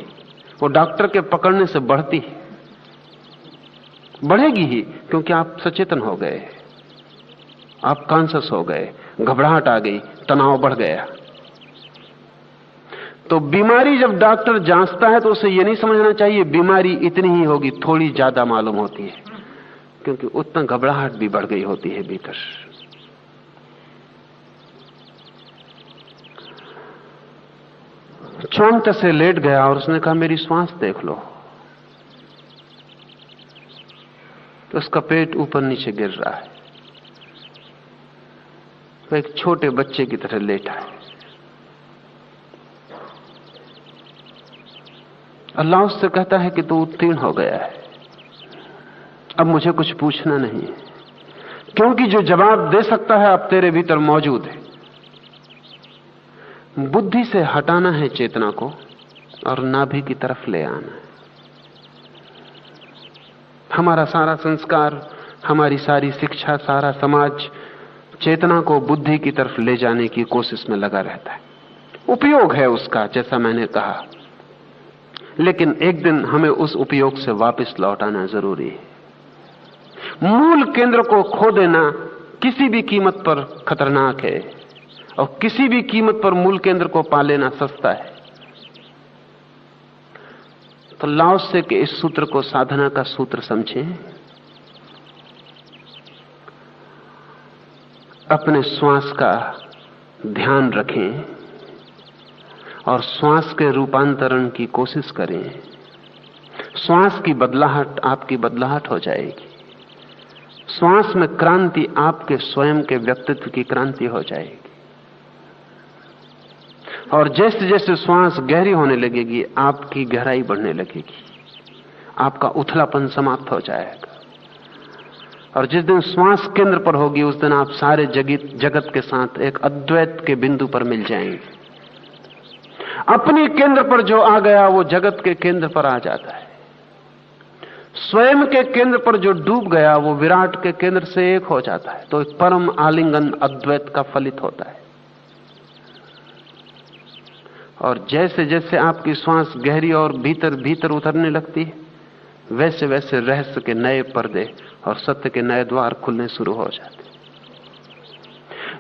Speaker 1: वो डॉक्टर के पकड़ने से बढ़ती, बढ़ेगी ही, क्योंकि आप सचेतन हो गए, आप कॉन्शियस हो गए, घबराहट आ गई, तनाव बढ़ गया। तो बीमारी जब डॉक्टर जांचता है तो उसे यह नहीं समझना चाहिए बीमारी इतनी ही होगी, थोड़ी ज्यादा मालूम होती है, क्योंकि उतना घबराहट भी बढ़ गई होती है भीतर। च्वांग तसे लेट गया और उसने कहा मेरी श्वास देख लो। तो उसका पेट ऊपर नीचे गिर रहा है, वो एक छोटे बच्चे की तरह लेटा है। अल्लाह उससे कहता है कि तू उत्तीर्ण हो गया है, अब मुझे कुछ पूछना नहीं है, क्योंकि जो जवाब दे सकता है अब तेरे भीतर मौजूद है। बुद्धि से हटाना है चेतना को और नाभि की तरफ ले आना है। हमारा सारा संस्कार, हमारी सारी शिक्षा, सारा समाज चेतना को बुद्धि की तरफ ले जाने की कोशिश में लगा रहता है। उपयोग है उसका, जैसा मैंने कहा, लेकिन एक दिन हमें उस उपयोग से वापस लौटाना जरूरी है। मूल केंद्र को खो देना किसी भी कीमत पर खतरनाक है और किसी भी कीमत पर मूल केंद्र को पा लेना सस्ता है। तो लाओ त्से के इस सूत्र को साधना का सूत्र समझें। अपने श्वास का ध्यान रखें और श्वास के रूपांतरण की कोशिश करें। श्वास की बदलाहट आपकी बदलाहट हो जाएगी। श्वास में क्रांति आपके स्वयं के व्यक्तित्व की क्रांति हो जाएगी। और जैसे जैसे श्वास गहरी होने लगेगी आपकी गहराई बढ़ने लगेगी, आपका उथलापन समाप्त हो जाएगा। और जिस दिन श्वास केंद्र पर होगी उस दिन आप सारे जगत के साथ एक अद्वैत के बिंदु पर मिल जाएंगे। अपने केंद्र पर जो आ गया वो जगत के केंद्र पर आ जाता है। स्वयं के केंद्र पर जो डूब गया वो विराट के केंद्र से एक हो जाता है। तो एक परम आलिंगन अद्वैत का फलित होता है। और जैसे जैसे आपकी श्वास गहरी और भीतर भीतर उतरने लगती है वैसे वैसे रहस्य के नए पर्दे और सत्य के नए द्वार खुलने शुरू हो जाते हैं।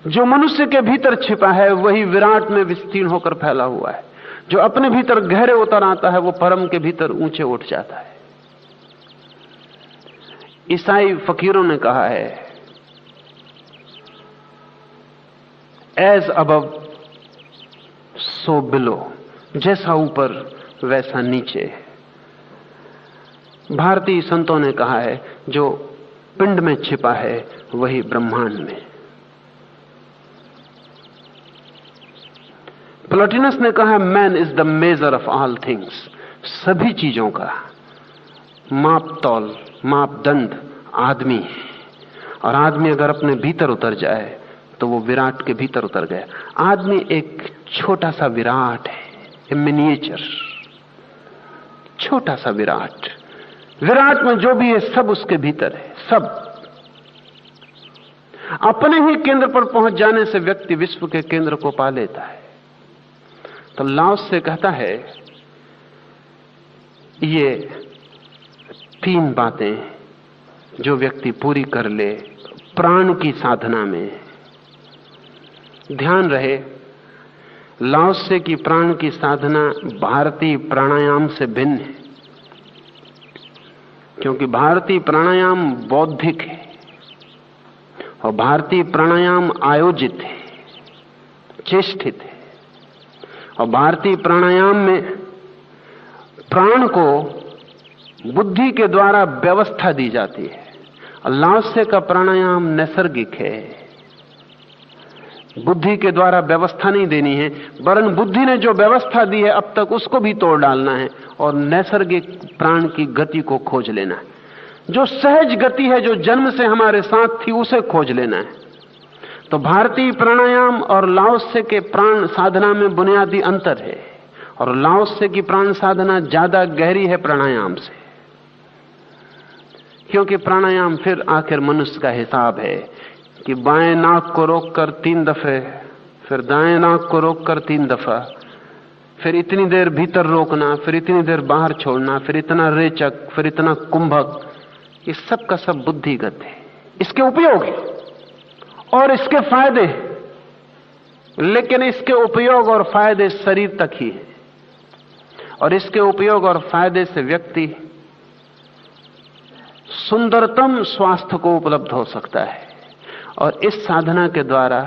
Speaker 1: जो मनुष्य के भीतर छिपा है वही विराट में विस्तीर्ण होकर फैला हुआ है। जो अपने भीतर गहरे उतर आता है वो परम के भीतर ऊंचे उठ जाता है। ईसाई फकीरों ने कहा है, एज अबव सो बिलो, जैसा ऊपर वैसा नीचे। भारतीय संतों ने कहा है, जो पिंड में छिपा है वही ब्रह्मांड में। प्लोटिनस ने कहा, man is the measure of all things. सभी चीजों का माप तौल, मापदंड आदमी है। और आदमी अगर अपने भीतर उतर जाए तो वो विराट के भीतर उतर गया। आदमी एक छोटा सा विराट है, मिनिएचर। छोटा सा विराट, विराट में जो भी है सब उसके भीतर है। सब अपने ही केंद्र पर पहुंच जाने से व्यक्ति विश्व के केंद्र को पा लेता है। तो लाओस से कहता है ये 3 बातें जो व्यक्ति पूरी कर ले प्राण की साधना में। ध्यान रहे, लाओस से की प्राण की साधना भारतीय प्राणायाम से भिन्न है, क्योंकि भारतीय प्राणायाम बौद्धिक है और भारतीय प्राणायाम आयोजित है, चेष्टित है। और भारतीय प्राणायाम में प्राण को बुद्धि के द्वारा व्यवस्था दी जाती है। और लाओसे का प्राणायाम नैसर्गिक है, बुद्धि के द्वारा व्यवस्था नहीं देनी है, वरन बुद्धि ने जो व्यवस्था दी है अब तक उसको भी तोड़ डालना है और नैसर्गिक प्राण की गति को खोज लेना है। जो सहज गति है, जो जन्म से हमारे साथ थी, उसे खोज लेना है। तो भारतीय प्राणायाम और लाओसे के प्राण साधना में बुनियादी अंतर है, और लाओसे की प्राण साधना ज्यादा गहरी है प्राणायाम से, क्योंकि प्राणायाम फिर आखिर मनुष्य का हिसाब है कि बाएं नाक को रोककर 3 दफे, फिर दाएं नाक को रोककर 3 दफा, फिर इतनी देर भीतर रोकना, फिर इतनी देर बाहर छोड़ना, फिर इतना रेचक, फिर इतना कुंभक। ये सब का सब बुद्धिगत है। इसके उपयोग है और इसके फायदे हैं, लेकिन इसके उपयोग और फायदे शरीर तक ही है। और इसके उपयोग और फायदे से व्यक्ति सुंदरतम स्वास्थ्य को उपलब्ध हो सकता है, और इस साधना के द्वारा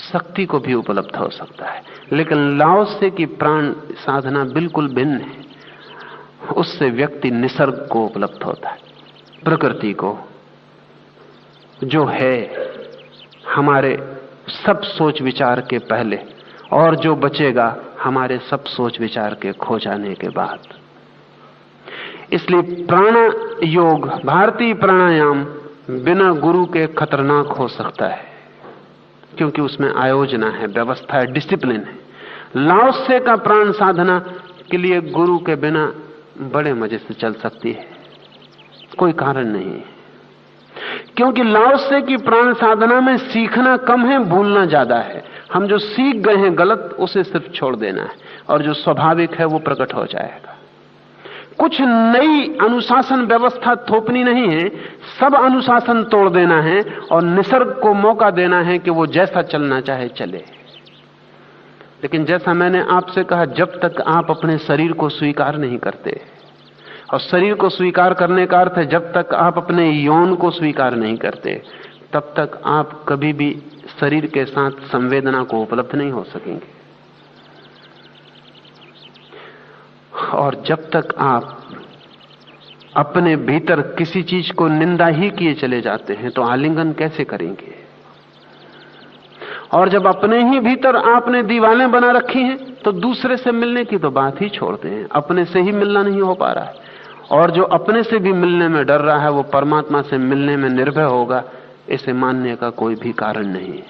Speaker 1: शक्ति को भी उपलब्ध हो सकता है। लेकिन लाओसे की प्राण साधना बिल्कुल भिन्न है। उससे व्यक्ति निसर्ग को उपलब्ध होता है, प्रकृति को, जो है हमारे सब सोच विचार के पहले और जो बचेगा हमारे सब सोच विचार के खो जाने के बाद। इसलिए प्राण योग, भारतीय प्राणायाम बिना गुरु के खतरनाक हो सकता है, क्योंकि उसमें आयोजना है, व्यवस्था है, डिसिप्लिन है। लाओसे का प्राण साधना के लिए गुरु के बिना बड़े मजे से चल सकती है, कोई कारण नहीं है। क्योंकि लाओसे की प्राण साधना में सीखना कम है, भूलना ज्यादा है। हम जो सीख गए हैं गलत, उसे सिर्फ छोड़ देना है, और जो स्वाभाविक है वो प्रकट हो जाएगा। कुछ नई अनुशासन व्यवस्था थोपनी नहीं है, सब अनुशासन तोड़ देना है और निसर्ग को मौका देना है कि वो जैसा चलना चाहे चले। लेकिन जैसा मैंने आपसे कहा, जब तक आप अपने शरीर को स्वीकार नहीं करते, और शरीर को स्वीकार करने का अर्थ है जब तक आप अपने यौन को स्वीकार नहीं करते, तब तक आप कभी भी शरीर के साथ संवेदना को उपलब्ध नहीं हो सकेंगे। और जब तक आप अपने भीतर किसी चीज को निंदा ही किए चले जाते हैं तो आलिंगन कैसे करेंगे? और जब अपने ही भीतर आपने दीवारें बना रखी हैं तो दूसरे से मिलने की तो बात ही छोड़ते हैं। अपने से ही मिलना नहीं हो पा रहा है, और जो अपने से भी मिलने में डर रहा है वो परमात्मा से मिलने में निर्भय होगा, इसे मानने का कोई भी कारण नहीं है।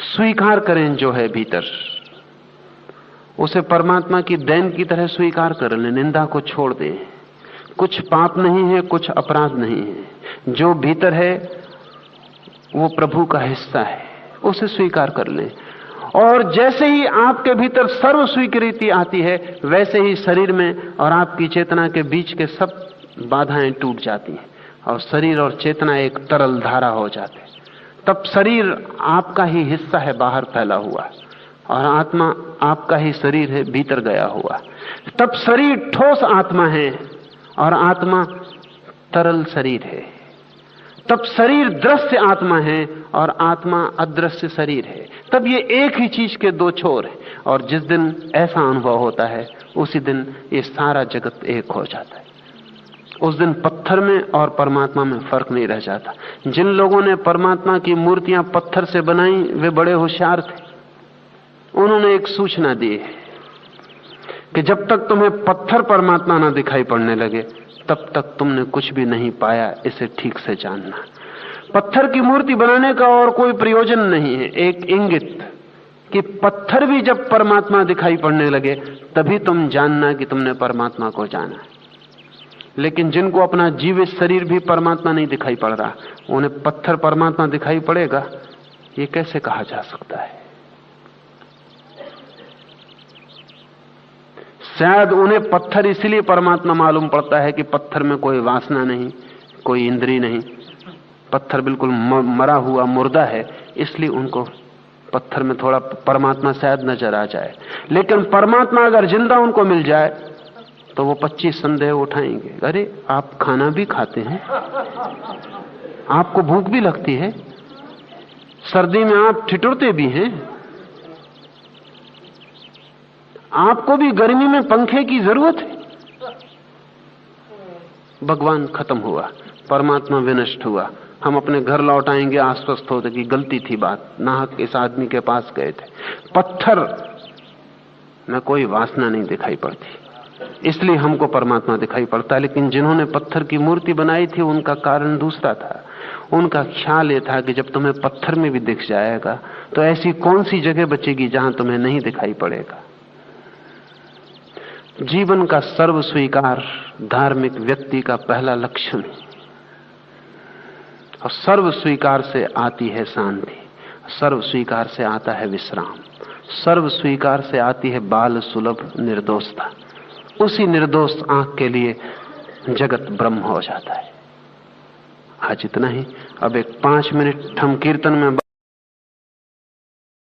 Speaker 1: स्वीकार करें जो है भीतर, उसे परमात्मा की देन की तरह स्वीकार कर लें, निंदा को छोड़ दें। कुछ पाप नहीं है, कुछ अपराध नहीं है। जो भीतर है वो प्रभु का हिस्सा है, उसे स्वीकार कर लें। और जैसे ही आपके भीतर सर्व स्वीकृति आती है, वैसे ही शरीर में और आपकी चेतना के बीच के सब बाधाएं टूट जाती हैं, और शरीर और चेतना एक तरल धारा हो जाते। तब शरीर आपका ही हिस्सा है, बाहर फैला हुआ, और आत्मा आपका ही शरीर है, भीतर गया हुआ। तब शरीर ठोस आत्मा है और आत्मा तरल शरीर है। तब शरीर दृश्य आत्मा है और आत्मा अदृश्य शरीर है। तब ये एक ही चीज के 2 छोर हैं, और जिस दिन ऐसा अनुभव होता है उसी दिन ये सारा जगत एक हो जाता है। उस दिन पत्थर में और परमात्मा में फर्क नहीं रह जाता। जिन लोगों ने परमात्मा की मूर्तियां पत्थर से बनाई वे बड़े होशियार थे। उन्होंने एक सूचना दी कि जब तक तुम्हें पत्थर परमात्मा ना दिखाई पड़ने लगे तब तक तुमने कुछ भी नहीं पाया, इसे ठीक से जानना। पत्थर की मूर्ति बनाने का और कोई प्रयोजन नहीं है, एक इंगित, कि पत्थर भी जब परमात्मा दिखाई पड़ने लगे तभी तुम जानना कि तुमने परमात्मा को जाना है। लेकिन जिनको अपना जीवित शरीर भी परमात्मा नहीं दिखाई पड़ रहा, उन्हें पत्थर परमात्मा दिखाई पड़ेगा, ये कैसे कहा जा सकता है? शायद उन्हें पत्थर इसलिए परमात्मा मालूम पड़ता है कि पत्थर में कोई वासना नहीं, कोई इंद्रिय नहीं, पत्थर बिल्कुल मरा हुआ मुर्दा है, इसलिए उनको पत्थर में थोड़ा परमात्मा शायद नजर आ जाए। लेकिन परमात्मा अगर जिंदा उनको मिल जाए तो वो 25 संदेह उठाएंगे। अरे आप खाना भी खाते हैं, आपको भूख भी लगती है, सर्दी में आप ठिठुरते भी हैं, आपको भी गर्मी में पंखे की जरूरत है। भगवान खत्म हुआ, परमात्मा विनष्ट हुआ, हम अपने घर लौट आएंगे आश्वस्त होते कि गलती थी बात, नाहक इस आदमी के पास गए थे। पत्थर में कोई वासना नहीं दिखाई पड़ती, इसलिए हमको परमात्मा दिखाई पड़ता है। लेकिन जिन्होंने पत्थर की मूर्ति बनाई थी उनका कारण दूसरा था। उनका ख्याल यह था कि जब तुम्हें पत्थर में भी दिख जाएगा तो ऐसी कौन सी जगह बचेगी जहां तुम्हें नहीं दिखाई पड़ेगा। जीवन का सर्व स्वीकार धार्मिक व्यक्ति का पहला लक्षण है, और सर्व स्वीकार से आती है शांति, सर्व स्वीकार से आता है विश्राम, सर्व स्वीकार से आती है बाल सुलभ निर्दोषता। उसी निर्दोष आंख के लिए जगत ब्रह्म हो जाता है। आज इतना ही। अब एक 5 मिनट हम कीर्तन में